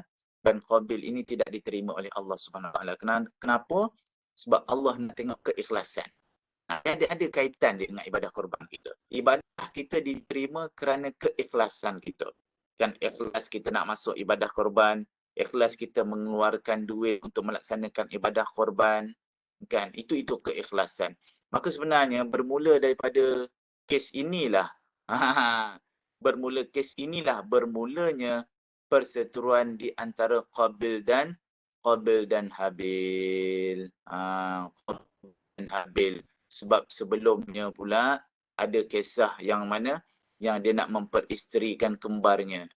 dan Qabil ini tidak diterima oleh Allah Subhanahu Wa Taala. Kenapa? Sebab Allah nak tengok keikhlasan. Ada kaitan dengan ibadah korban kita. Ibadah kita diterima kerana keikhlasan kita. Kan ikhlas kita nak masuk ibadah korban, ikhlas kita mengeluarkan duit untuk melaksanakan ibadah korban, kan itu keikhlasan. Maka sebenarnya bermula daripada kes inilah bermulanya perseteruan di antara Qabil dan Habil. Qabil dan Habil. Sebab sebelumnya pula ada kisah yang mana yang dia nak memperisterikan kembarnya.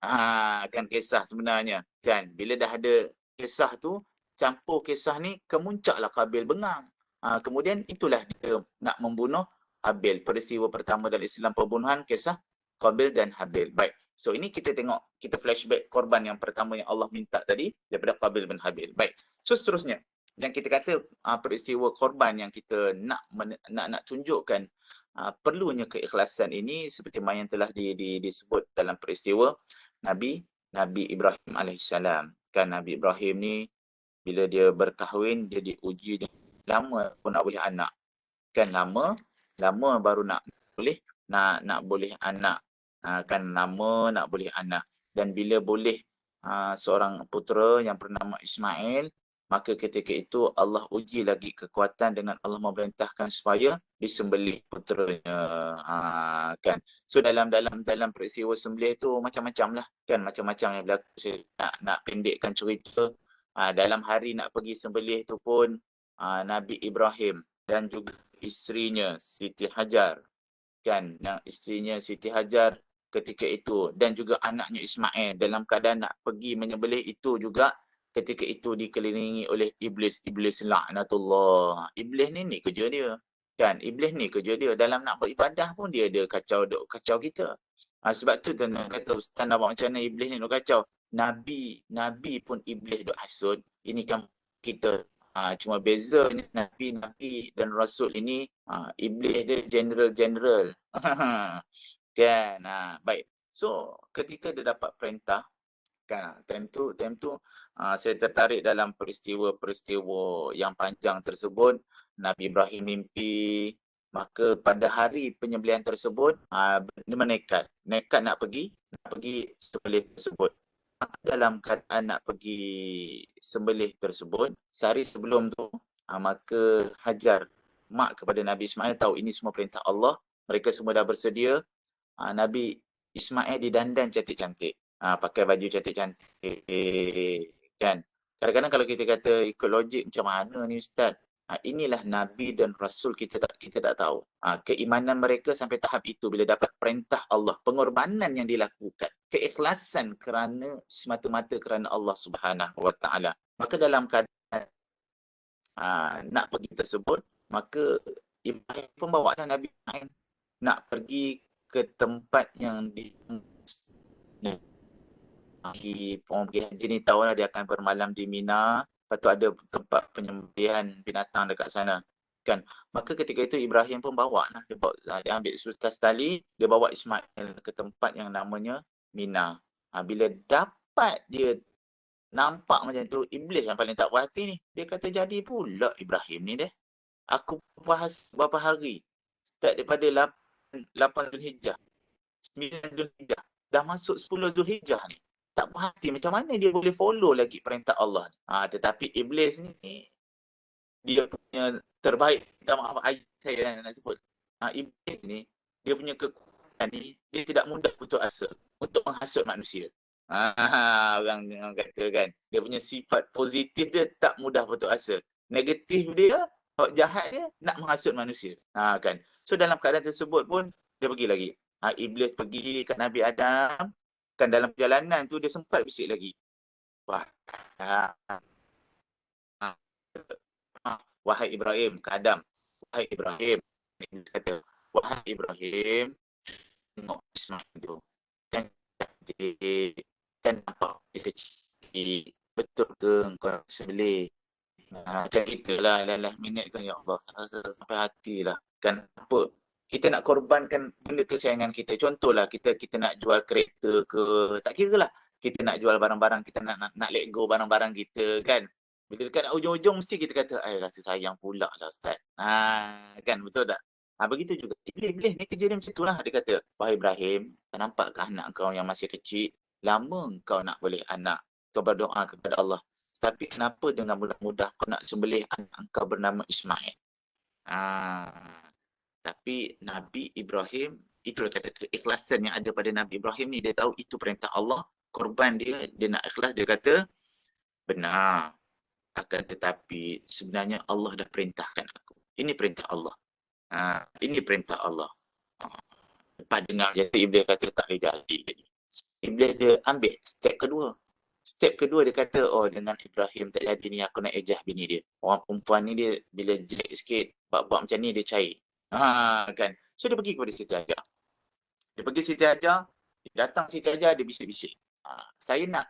Kan kisah sebenarnya. Kan bila dah ada kisah tu, campur kisah ni, kemuncaklah Qabil bengang. Kemudian itulah dia nak membunuh Habil. Peristiwa pertama dalam Islam pembunuhan, kisah Qabil dan Habil. Baik. So ini kita tengok, kita flashback korban yang pertama yang Allah minta tadi daripada Qabil dan Habil. Baik. So seterusnya, yang kita kata peristiwa korban yang kita nak tunjukkan perlunya keikhlasan ini seperti mana yang telah disebut dalam peristiwa Nabi Ibrahim alaihissalam. Kan Nabi Ibrahim ni bila dia berkahwin, dia diuji lama pun nak boleh anak. Kan lama baru nak boleh anak. Kan lama nak boleh anak. Dan bila boleh seorang putera yang bernama Ismail, maka ketika itu Allah uji lagi kekuatan dengan Allah memerintahkan supaya disembelih puteranya. Kan. So dalam peristiwa sembelih tu macam-macam lah. Kan macam-macam yang berlaku. Saya nak pendekkan cerita. Dalam hari nak pergi sembelih tu pun Nabi Ibrahim dan juga isterinya Siti Hajar. Kan, isterinya Siti Hajar ketika itu dan juga anaknya Ismail dalam keadaan nak pergi menyembelih itu juga ketika itu dikelilingi oleh iblis laknatullah. Iblis ni kerja dia. Kan, iblis ni kerja dia. Dalam nak beribadah pun dia ada kacau kita. Sebab tu tuan kata ustaz nampak macam mana iblis ni nak kacau. Nabi pun iblis duk hasut. Ini kan kita cuma beza Nabi dan Rasul ini iblis dia general. Kan. Baik. So ketika dia dapat perintah, kan time tu saya tertarik dalam peristiwa yang panjang tersebut. Nabi Ibrahim mimpi, maka pada hari penyembelihan tersebut dia nekat nak pergi sembelih tersebut. Dalam keadaan nak pergi sembelih tersebut, sehari sebelum tu maka Hajar, mak kepada Nabi Ismail, tahu ini semua perintah Allah. Mereka semua dah bersedia. Nabi Ismail didandan cantik-cantik. Pakai baju cantik-cantik. Kan? Kadang-kadang kalau kita kata ikut logik macam mana ni ustaz? Inilah Nabi dan Rasul kita tak tahu. Keimanan mereka sampai tahap itu bila dapat perintah Allah, pengorbanan yang dilakukan, keikhlasan kerana semata-mata kerana Allah Subhanahu Wa Taala. Maka dalam keadaan nak pergi tersebut, maka Ibrahim pun bawa Nabi Ismail nak pergi ke tempat yang orang pergi haji ni tahu lah dia akan bermalam di Mina. Lepas tu ada tempat penyembelihan binatang dekat sana. Kan? Maka ketika itu Ibrahim pun bawa lah. Dia ambil sultas tali, dia bawa Ismail ke tempat yang namanya Mina. Bila dapat dia nampak macam tu, Iblis yang paling tak puas hati ni. Dia kata jadi pula Ibrahim ni deh. Aku bahas berapa hari. Start daripada 8 Zulhijjah. 9 Zulhijjah. Dah masuk 10 Zulhijjah ni. Tak puas hati macam mana dia boleh follow lagi perintah Allah. Tetapi Iblis ni dia punya terbaik. Minta maaf ayat saya nak sebut. Iblis ni dia punya kekuatan ni dia tidak mudah putus asa untuk menghasut manusia. Orang kata kan, dia punya sifat positif dia tak mudah putus asa. Negatif dia, jahat dia nak menghasut manusia. Kan. So dalam keadaan tersebut pun dia pergi lagi. Iblis pergi kat Nabi Adam. Kan dalam perjalanan tu dia sempat bisik lagi. Wahai Ibrahim, ke Adam. Wahai Ibrahim. Dia kata, wahai Ibrahim, tengok Ismail tu. Kan nampak dia kecil. Betul ke kau sembelih? Macam itulah lah minit kan ya Allah. Sampai hatilah. Kan apa? Kita nak korbankan benda kesayangan kita. Contohlah kita nak jual kereta ke, tak kira lah. Kita nak jual barang-barang, kita nak let go barang-barang kita kan. Bila dekat ujung-ujung mesti kita kata, rasa sayang pula lah Ustaz. Kan betul tak? Begitu juga. Iblis ni kerja dia macam itulah. Dia kata, wahai Ibrahim, tak nampakkah anak kau yang masih kecil? Lama kau nak boleh anak. Kau berdoa kepada Allah. Tapi kenapa dengan mudah-mudah kau nak sembelih anak kau bernama Ismail? Tapi Nabi Ibrahim, itulah kata keikhlasan yang ada pada Nabi Ibrahim ni. Dia tahu itu perintah Allah. Korban dia nak ikhlas. Dia kata, benar. Akan tetapi sebenarnya Allah dah perintahkan aku. Ini perintah Allah. Ini perintah Allah. Lepas dengar kata Iblis kata tak boleh jadi. Iblis dia ambil step kedua. Step kedua dia kata, dengan Ibrahim tak jadi ni aku nak ejah bini dia. Orang perempuan ni dia bila jelek sikit, buat macam ni dia cair. Kan. So dia pergi kepada Siti Hajar. Dia pergi Siti Hajar, dia datang Siti Hajar, dia bisik-bisik. Saya nak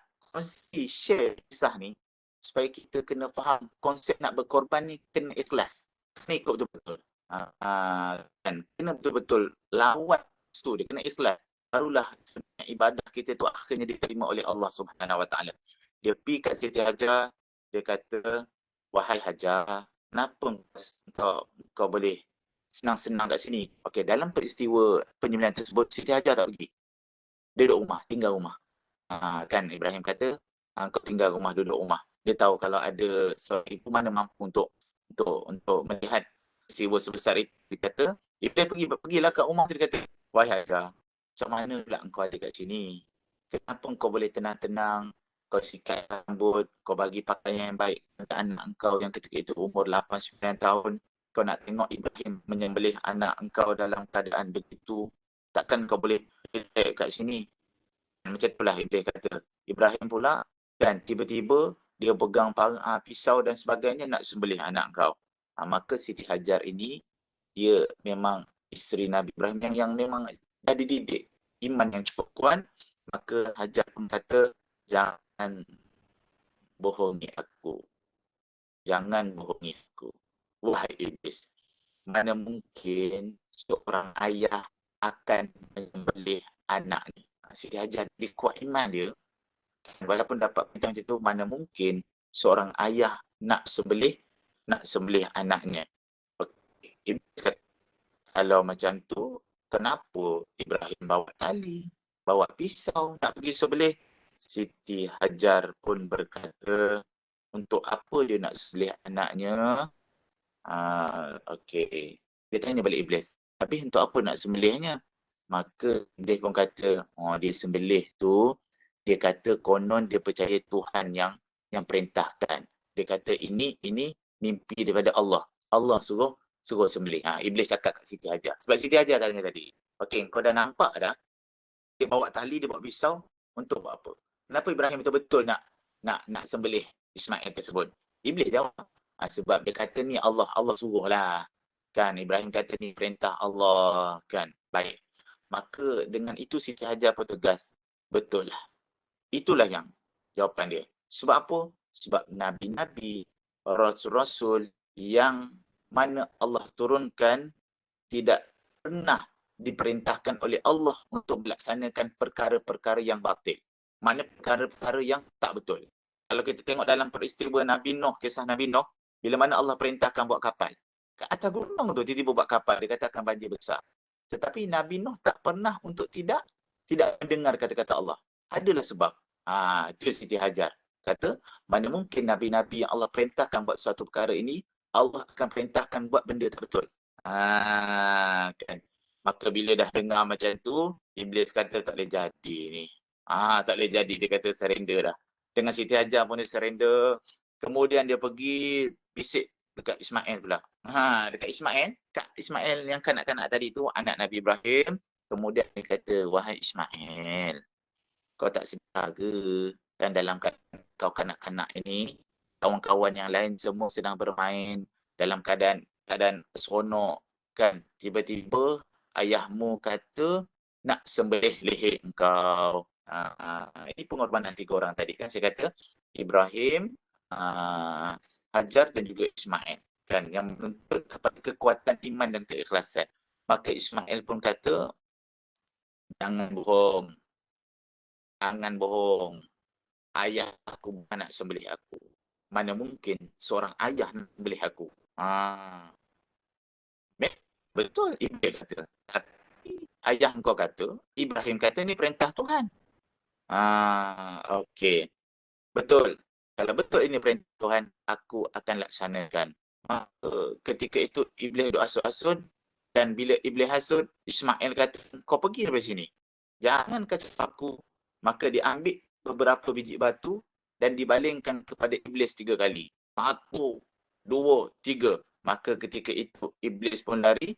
share kisah ni supaya kita kena faham konsep nak berkorban ni kena ikhlas. Kena ikut betul-betul. Kan. Kena betul-betul lawan tu, dia kena ikhlas. Barulah sebenarnya ibadah kita tu akhirnya diterima oleh Allah Subhanahu Wa Taala. Dia pergi kat Siti Hajar, dia kata, wahai Hajar, kenapa kau boleh senang-senang kat sini? Okey, dalam peristiwa penyembelihan tersebut Siti Hajar tak pergi. Dia duduk rumah, tinggal rumah. Kan Ibrahim kata, kau tinggal rumah, duduk rumah. Dia tahu kalau ada seorang ibu mana mampu untuk melihat peristiwa sebesar itu. Dia kata, Ibrahim pergilah kat rumah tu, dia kata, wahai Hajar, macam mana pula engkau ada kat sini? Kenapa engkau boleh tenang-tenang, kau sikat rambut, kau bagi pakaian yang baik kepada anak engkau yang ketika itu umur 8-9 tahun. Kau nak tengok Ibrahim menyembelih anak engkau dalam keadaan begitu. Takkan kau boleh relax kat sini? Macam itulah Iblis kata. Ibrahim pula dan tiba-tiba dia pegang pisau dan sebagainya nak sembelih anak kau. Maka Siti Hajar ini dia memang isteri Nabi Ibrahim yang memang dah dididik iman yang cukup kuat. Maka Hajar pun kata, jangan bohongi aku. Jangan bohongi aku. Wahai Iblis, mana mungkin seorang ayah akan menyembelih anak ni. Siti Hajar dia kuat iman dia. Walaupun dapat perintah macam tu, mana mungkin seorang ayah nak sembelih anaknya. Iblis kata, kalau macam tu, kenapa Ibrahim bawa tali, bawa pisau nak pergi sembelih? Siti Hajar pun berkata, untuk apa dia nak sembelih anaknya? Okey. Dia tanya balik Iblis, tapi untuk apa nak sembelihnya? Maka Iblis pun kata, dia sembelih tu, dia kata konon dia percaya Tuhan yang perintahkan. Dia kata ini mimpi daripada Allah. Allah suruh sembelih. Iblis cakap kat Siti Hajar. Sebab Siti Hajar tanya tadi, okey, kau dah nampak dah, dia bawa tali, dia bawa pisau, untuk buat apa? Kenapa Ibrahim betul-betul nak sembelih Ismail tersebut? Iblis jawab, sebab dia kata ni Allah suruh lah. Kan, Ibrahim kata ni perintah Allah. Kan, baik. Maka dengan itu Siti Hajar pun tegas, betul lah. Itulah yang jawapan dia. Sebab apa? Sebab Nabi-Nabi, Rasul-Rasul yang mana Allah turunkan tidak pernah diperintahkan oleh Allah untuk melaksanakan perkara-perkara yang batil. Mana perkara-perkara yang tak betul. Kalau kita tengok dalam peristiwa Nabi Nuh, kisah Nabi Nuh, bila mana Allah perintahkan buat kapal. Ke atas gunung tu tiba-tiba buat kapal, dia katakan banjir besar. Tetapi Nabi Nuh tak pernah untuk tidak mendengar kata-kata Allah. Adalah sebab. Itu Siti Hajar. Kata, mana mungkin Nabi-Nabi yang Allah perintahkan buat suatu perkara ini, Allah akan perintahkan buat benda tak betul. Kan. Maka bila dah dengar macam tu, Iblis kata tak boleh jadi ni. Tak boleh jadi, dia kata surrender dah. Dengan Siti Hajar pun dia surrender. Kemudian dia pergi bisik dekat Ismail pula. Dekat Ismail, Kak Ismail yang kanak-kanak tadi tu, anak Nabi Ibrahim. Kemudian dia kata, wahai Ismail, kau tak sedar ke? Dan dalam kau kanak-kanak ini, kawan-kawan yang lain semua sedang bermain dalam keadaan seronok, kan? Tiba-tiba ayahmu kata nak sembelih leher engkau. Ini pengorbanan 3 orang tadi, kan? Saya kata Ibrahim, Hajar dan juga Ismail, kan? Yang menuntut kepada kekuatan iman dan keikhlasan. Maka Ismail pun kata, jangan bohong. Jangan bohong. Ayah aku bukan nak sembelih aku. Mana mungkin seorang ayah nak sembelih aku. Betul, Iblis kata. Tapi ayah engkau kata, Ibrahim kata ni perintah Tuhan. Okey. Betul. Kalau betul ini perintah Tuhan, aku akan laksanakan. Maka ketika itu Iblis duk asut-asut, dan bila Iblis hasut, Ismail kata, kau pergi dari sini. Jangan kacau aku. Maka dia ambil beberapa biji batu dan dibalingkan kepada Iblis 3 kali. 1, 2, 3. Maka ketika itu Iblis pun lari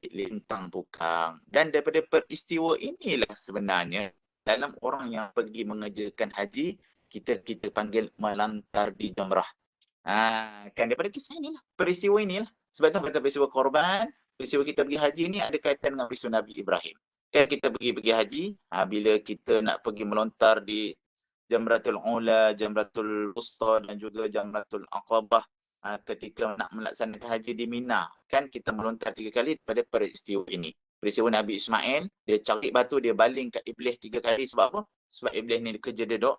lintang pukang. Dan daripada peristiwa inilah sebenarnya dalam orang yang pergi mengerjakan haji, kita panggil melantar di Jamrah. Kan daripada kisah inilah, peristiwa inilah. Sebab tu kata peristiwa korban, peristiwa kita pergi haji ni ada kaitan dengan peristiwa Nabi Ibrahim. Kan kita pergi haji, bila kita nak pergi melontar di Jamratul Ula, Jamratul Wusta dan juga Jamratul Aqabah, ketika nak melaksanakan haji di Mina, kan kita melontar 3 kali pada peristiwa ini. Peristiwa Nabi Ismail, dia cari batu, dia baling kat Iblis 3 kali. Sebab apa? Sebab Iblis ni kerja dia dok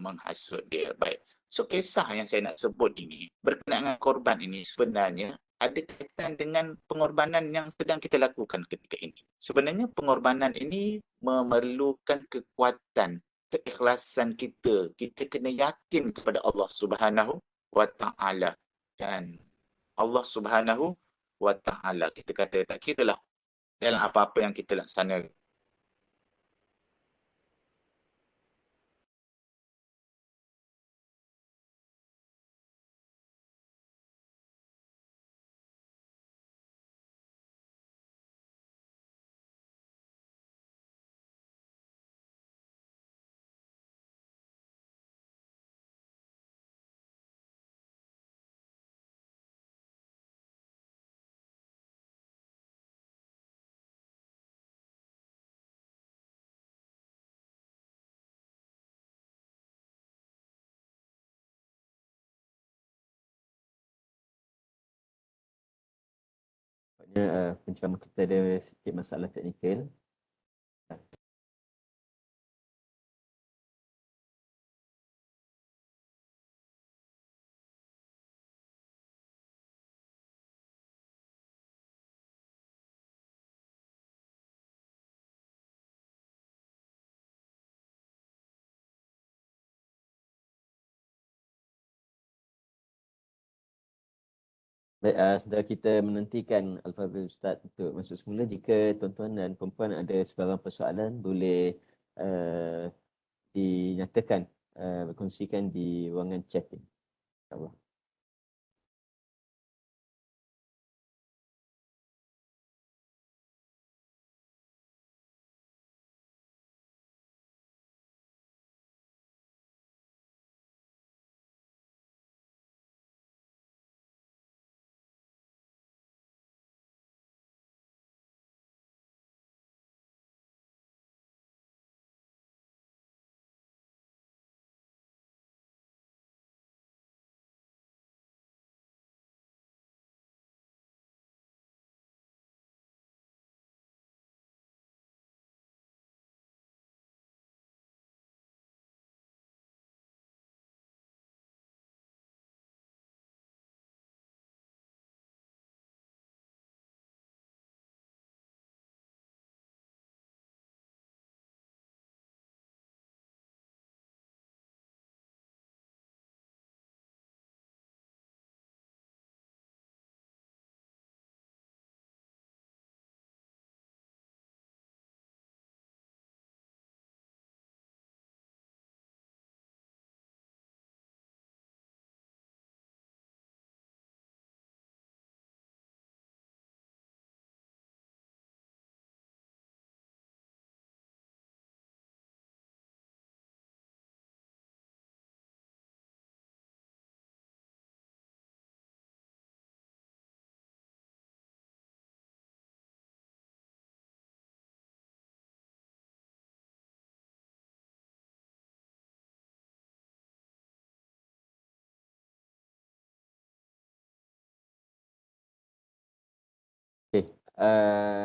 menghasut dia. Baik. So kisah yang saya nak sebut ini berkenaan dengan korban ini sebenarnya ada kaitan dengan pengorbanan yang sedang kita lakukan ketika ini. Sebenarnya pengorbanan ini memerlukan kekuatan, keikhlasan kita. Kita kena yakin kepada Allah Subhanahu wa Ta'ala. Kan? Allah Subhanahu wa Ta'ala. Kita kata tak kiralah dalam apa-apa yang kita laksanakan. Penceramah kita ada sikit masalah teknikal. Baik, saudara kita menantikan Al-Fadhil Ustaz untuk masuk semula. Jika tuan-tuan dan puan-puan ada sebarang persoalan, boleh dinyatakan, berkongsikan di ruangan chat ini. InsyaAllah.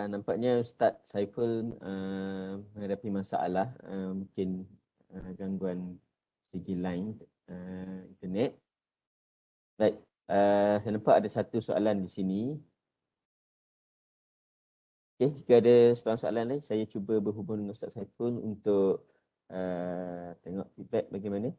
nampaknya Ustaz Saiful menghadapi masalah mungkin gangguan segi line internet. Baik, saya nampak ada satu soalan di sini. Okey, jika ada soalan lain, saya cuba berhubung dengan Ustaz Saiful untuk tengok feedback bagaimana.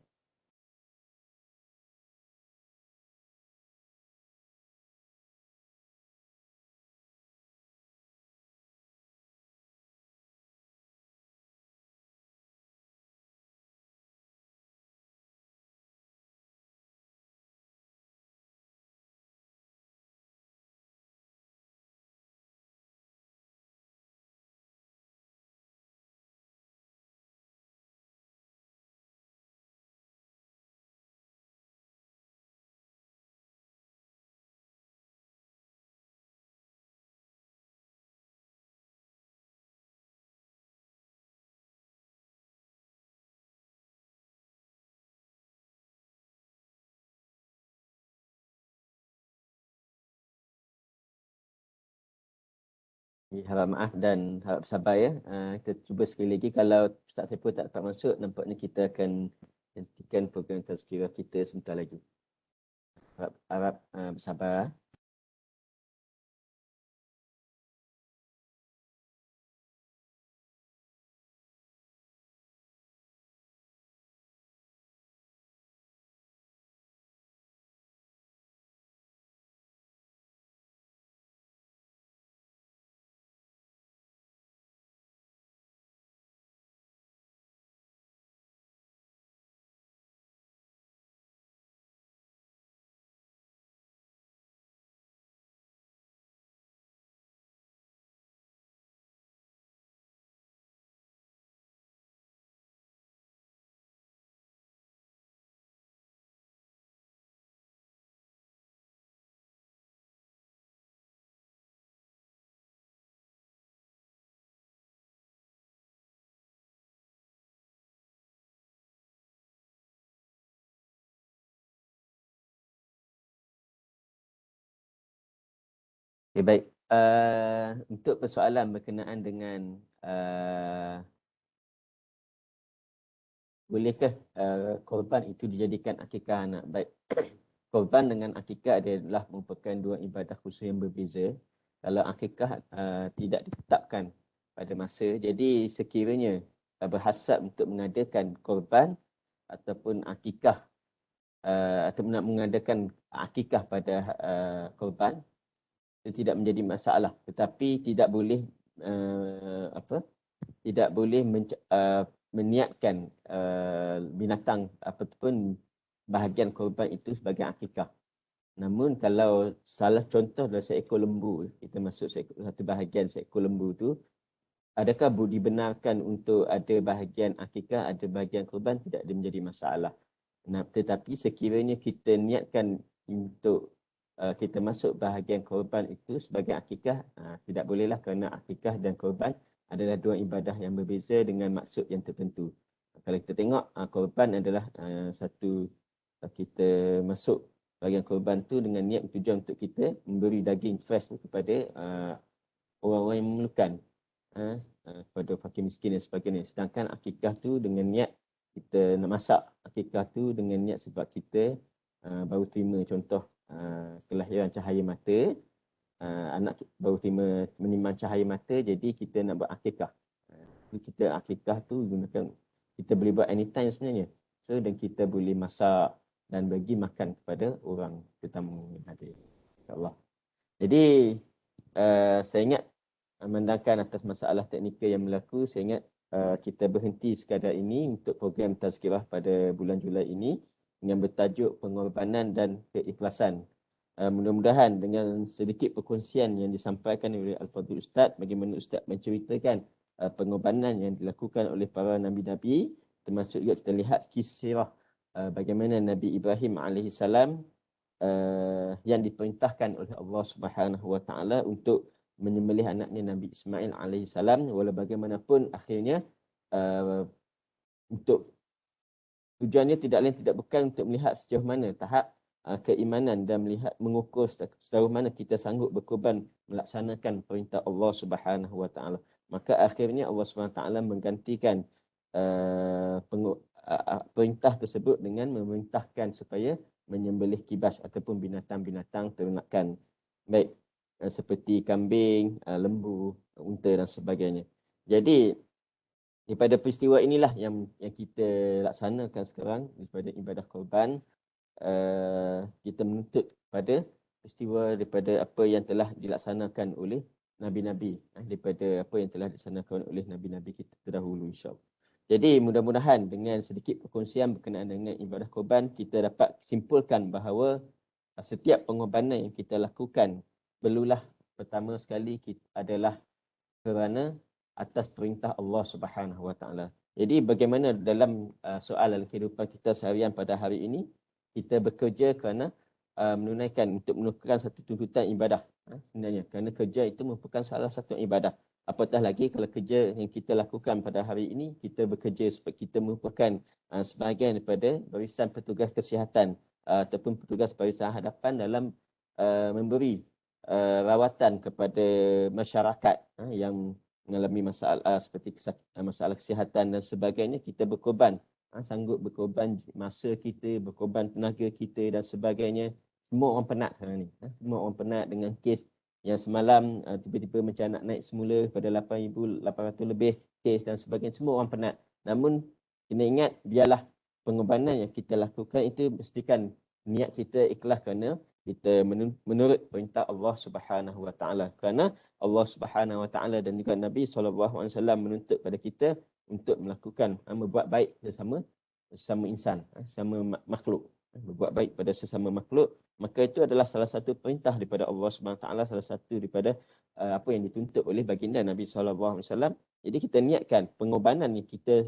Harap maaf dan harap sabar ya. Kita cuba sekali lagi. Kalau Ustaz Saiful tak dapat masuk, nampaknya kita akan hentikan program tazkirah kita sebentar lagi. Harap bersabar. Okay, baik. Untuk persoalan berkenaan dengan bolehkah korban itu dijadikan akikah anak? Baik. Korban dengan akikah adalah merupakan dua ibadah khusus yang berbeza. Kalau akikah tidak ditetapkan pada masa, jadi sekiranya berhasab untuk mengadakan korban ataupun akikah atau nak mengadakan akikah pada korban, itu tidak menjadi masalah, tetapi tidak boleh tidak boleh meniatkan binatang ataupun bahagian korban itu sebagai akikah. Namun kalau salah contoh adalah seekor lembu, kita masuk satu bahagian seekor lembu tu, adakah dibenarkan untuk ada bahagian akikah, ada bahagian korban? Tidak ada menjadi masalah. Nah, tetapi sekiranya kita niatkan untuk kita masuk bahagian korban itu sebagai akikah, tidak bolehlah, kerana akikah dan korban adalah dua ibadah yang berbeza dengan maksud yang tertentu. Kalau kita tengok, korban adalah satu, kita masuk bahagian korban tu dengan niat tujuan untuk kita memberi daging fresh kepada orang-orang yang memerlukan, kepada fakir miskin dan sebagainya. Sedangkan akikah tu dengan niat kita nak masak akikah tu dengan niat sebab kita baru terima contoh kelahiran cahaya mata, anak baru terima menimang cahaya mata, jadi kita nak buat akikah. Kita akikah tu gunakan, kita boleh buat anytime sebenarnya. So, dan kita boleh masak dan bagi makan kepada orang tetamu yang hadir. InsyaAllah. Jadi, saya ingat mendangkan atas masalah teknikal yang berlaku, saya ingat kita berhenti sekadar ini untuk program tazkirah pada bulan Julai ini yang bertajuk pengorbanan dan keikhlasan. Mudah-mudahan dengan sedikit perkongsian yang disampaikan oleh Al-Fadhil Ustaz, bagaimana Ustaz menceritakan pengorbanan yang dilakukan oleh para nabi-nabi, termasuk juga kita lihat kisah bagaimana Nabi Ibrahim AS yang diperintahkan oleh Allah Subhanahu Wa Taala untuk menyembelih anaknya Nabi Ismail AS, walau bagaimanapun akhirnya untuk tujuannya tidak lain tidak bukan untuk melihat sejauh mana tahap keimanan dan melihat mengukur sejauh mana kita sanggup berkorban melaksanakan perintah Allah Subhanahu Wa Taala. Maka akhirnya Allah Subhanahu Wa Taala menggantikan perintah tersebut dengan memerintahkan supaya menyembelih kibas ataupun binatang-binatang ternakan. Baik, seperti kambing, lembu, unta dan sebagainya. Jadi daripada peristiwa inilah yang kita laksanakan sekarang daripada ibadah korban, kita menuntut pada peristiwa daripada apa yang telah dilaksanakan oleh Nabi-Nabi, daripada apa yang telah dilaksanakan oleh Nabi-Nabi kita terdahulu, insyaAllah. Jadi mudah-mudahan dengan sedikit perkongsian berkenaan dengan ibadah korban, kita dapat simpulkan bahawa setiap pengorbanan yang kita lakukan perlulah pertama sekali adalah kerana atas perintah Allah Subhanahu Wa Taala. Jadi bagaimana dalam soalan kehidupan kita seharian pada hari ini, kita bekerja kerana menunaikan satu tuntutan ibadah. Sebenarnya kerana kerja itu merupakan salah satu ibadah. Apatah lagi kalau kerja yang kita lakukan pada hari ini, kita bekerja sebab kita merupakan sebahagian daripada barisan petugas kesihatan ataupun petugas barisan hadapan dalam memberi rawatan kepada masyarakat yang mengalami masalah seperti masalah kesihatan dan sebagainya. Kita berkorban, sanggup berkorban masa kita, berkorban tenaga kita dan sebagainya. Semua orang penat sekarang ni. Semua orang penat dengan kes yang semalam tiba-tiba macam nak naik semula pada 8,800 lebih kes dan sebagainya. Semua orang penat. Namun kena ingat, biarlah pengorbanan yang kita lakukan itu mestikan niat kita ikhlas kerana kita menurut perintah Allah Subhanahu Wa Taala. Kerana Allah Subhanahu Wa Taala dan juga Nabi SAW menuntut pada kita untuk melakukan berbuat baik sesama insan, sesama makhluk. Berbuat baik pada sesama makhluk, maka itu adalah salah satu perintah daripada Allah Subhanahu Wa Taala, salah satu daripada apa yang dituntut oleh baginda Nabi SAW. Jadi kita niatkan pengorbanan yang kita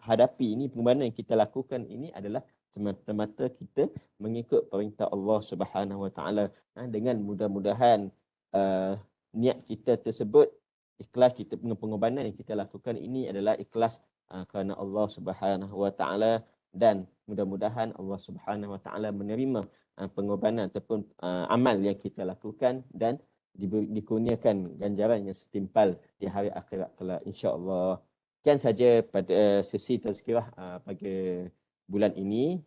hadapi ini, pengorbanan yang kita lakukan ini adalah semata-mata kita mengikut perintah Allah Subhanahu Wa Taala. Dengan mudah-mudahan niat kita tersebut ikhlas, kita pengorbanan yang kita lakukan ini adalah ikhlas kerana Allah Subhanahu Wa Taala, dan mudah-mudahan Allah Subhanahu Wa Taala menerima pengorbanan ataupun amal yang kita lakukan dan dikurniakan ganjaran yang setimpal di hari akhirat kelak, insya-Allah. Sekian saja pada sesi tazkirah pada bulan ini.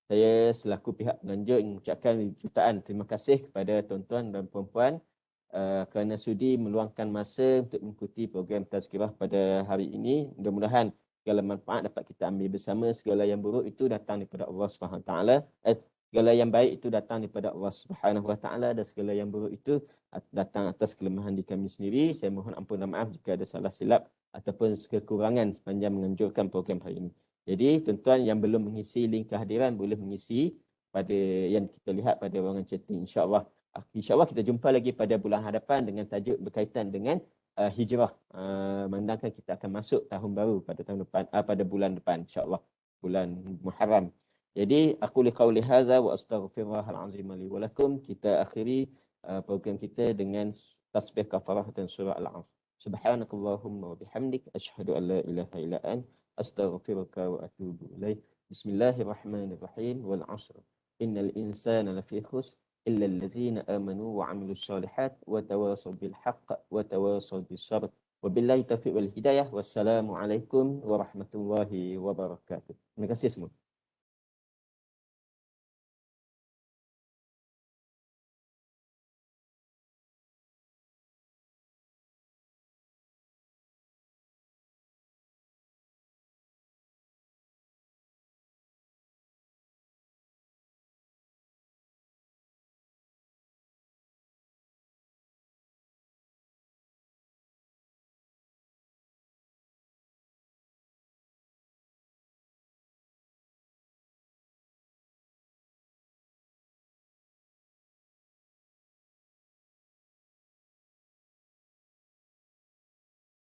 Saya selaku pihak penganjur mengucapkan jutaan terima kasih kepada tuan-tuan dan puan-puan kerana sudi meluangkan masa untuk mengikuti program tazkirah pada hari ini. Mudah-mudahan segala manfaat dapat kita ambil bersama. Segala yang buruk itu datang daripada Allah Subhanahu Wa Taala. Segala yang baik itu datang daripada Allah Subhanahu Wa Taala, dan segala yang buruk itu datang atas kelemahan di kami sendiri. Saya mohon ampun dan maaf jika ada salah silap ataupun kekurangan sepanjang menganjurkan program hari ini. Jadi tuan-tuan yang belum mengisi link kehadiran boleh mengisi pada yang kita lihat pada ruangan chatting, insya-Allah. InsyaAllah kita jumpa lagi pada bulan hadapan dengan tajuk berkaitan dengan hijrah. Mengandangkan kita akan masuk tahun baru pada tahun depan, pada bulan depan, insyaAllah, bulan Muharram. Jadi aku liqauli hadza wa astaghfirullahal azim li wa lakum. Kita akhiri program kita dengan tasbih kafarah dan surah Al-Asr. Subhanakallahumma wa bihamdik asyhadu an la ilaha illa anta astaghfiruka wa atubu ilaik. Bismillahirrahmanirrahim. Wal 'asr. Innal insana lafi khusr illa allazina amanu wa 'amilus solihat wa tawasaw bil haqq wa tawasaw bis sabr. Wabillahi taufiq wal hidayah. Wassalamualaikum warahmatullahi wabarakatuh. Terima kasih semua.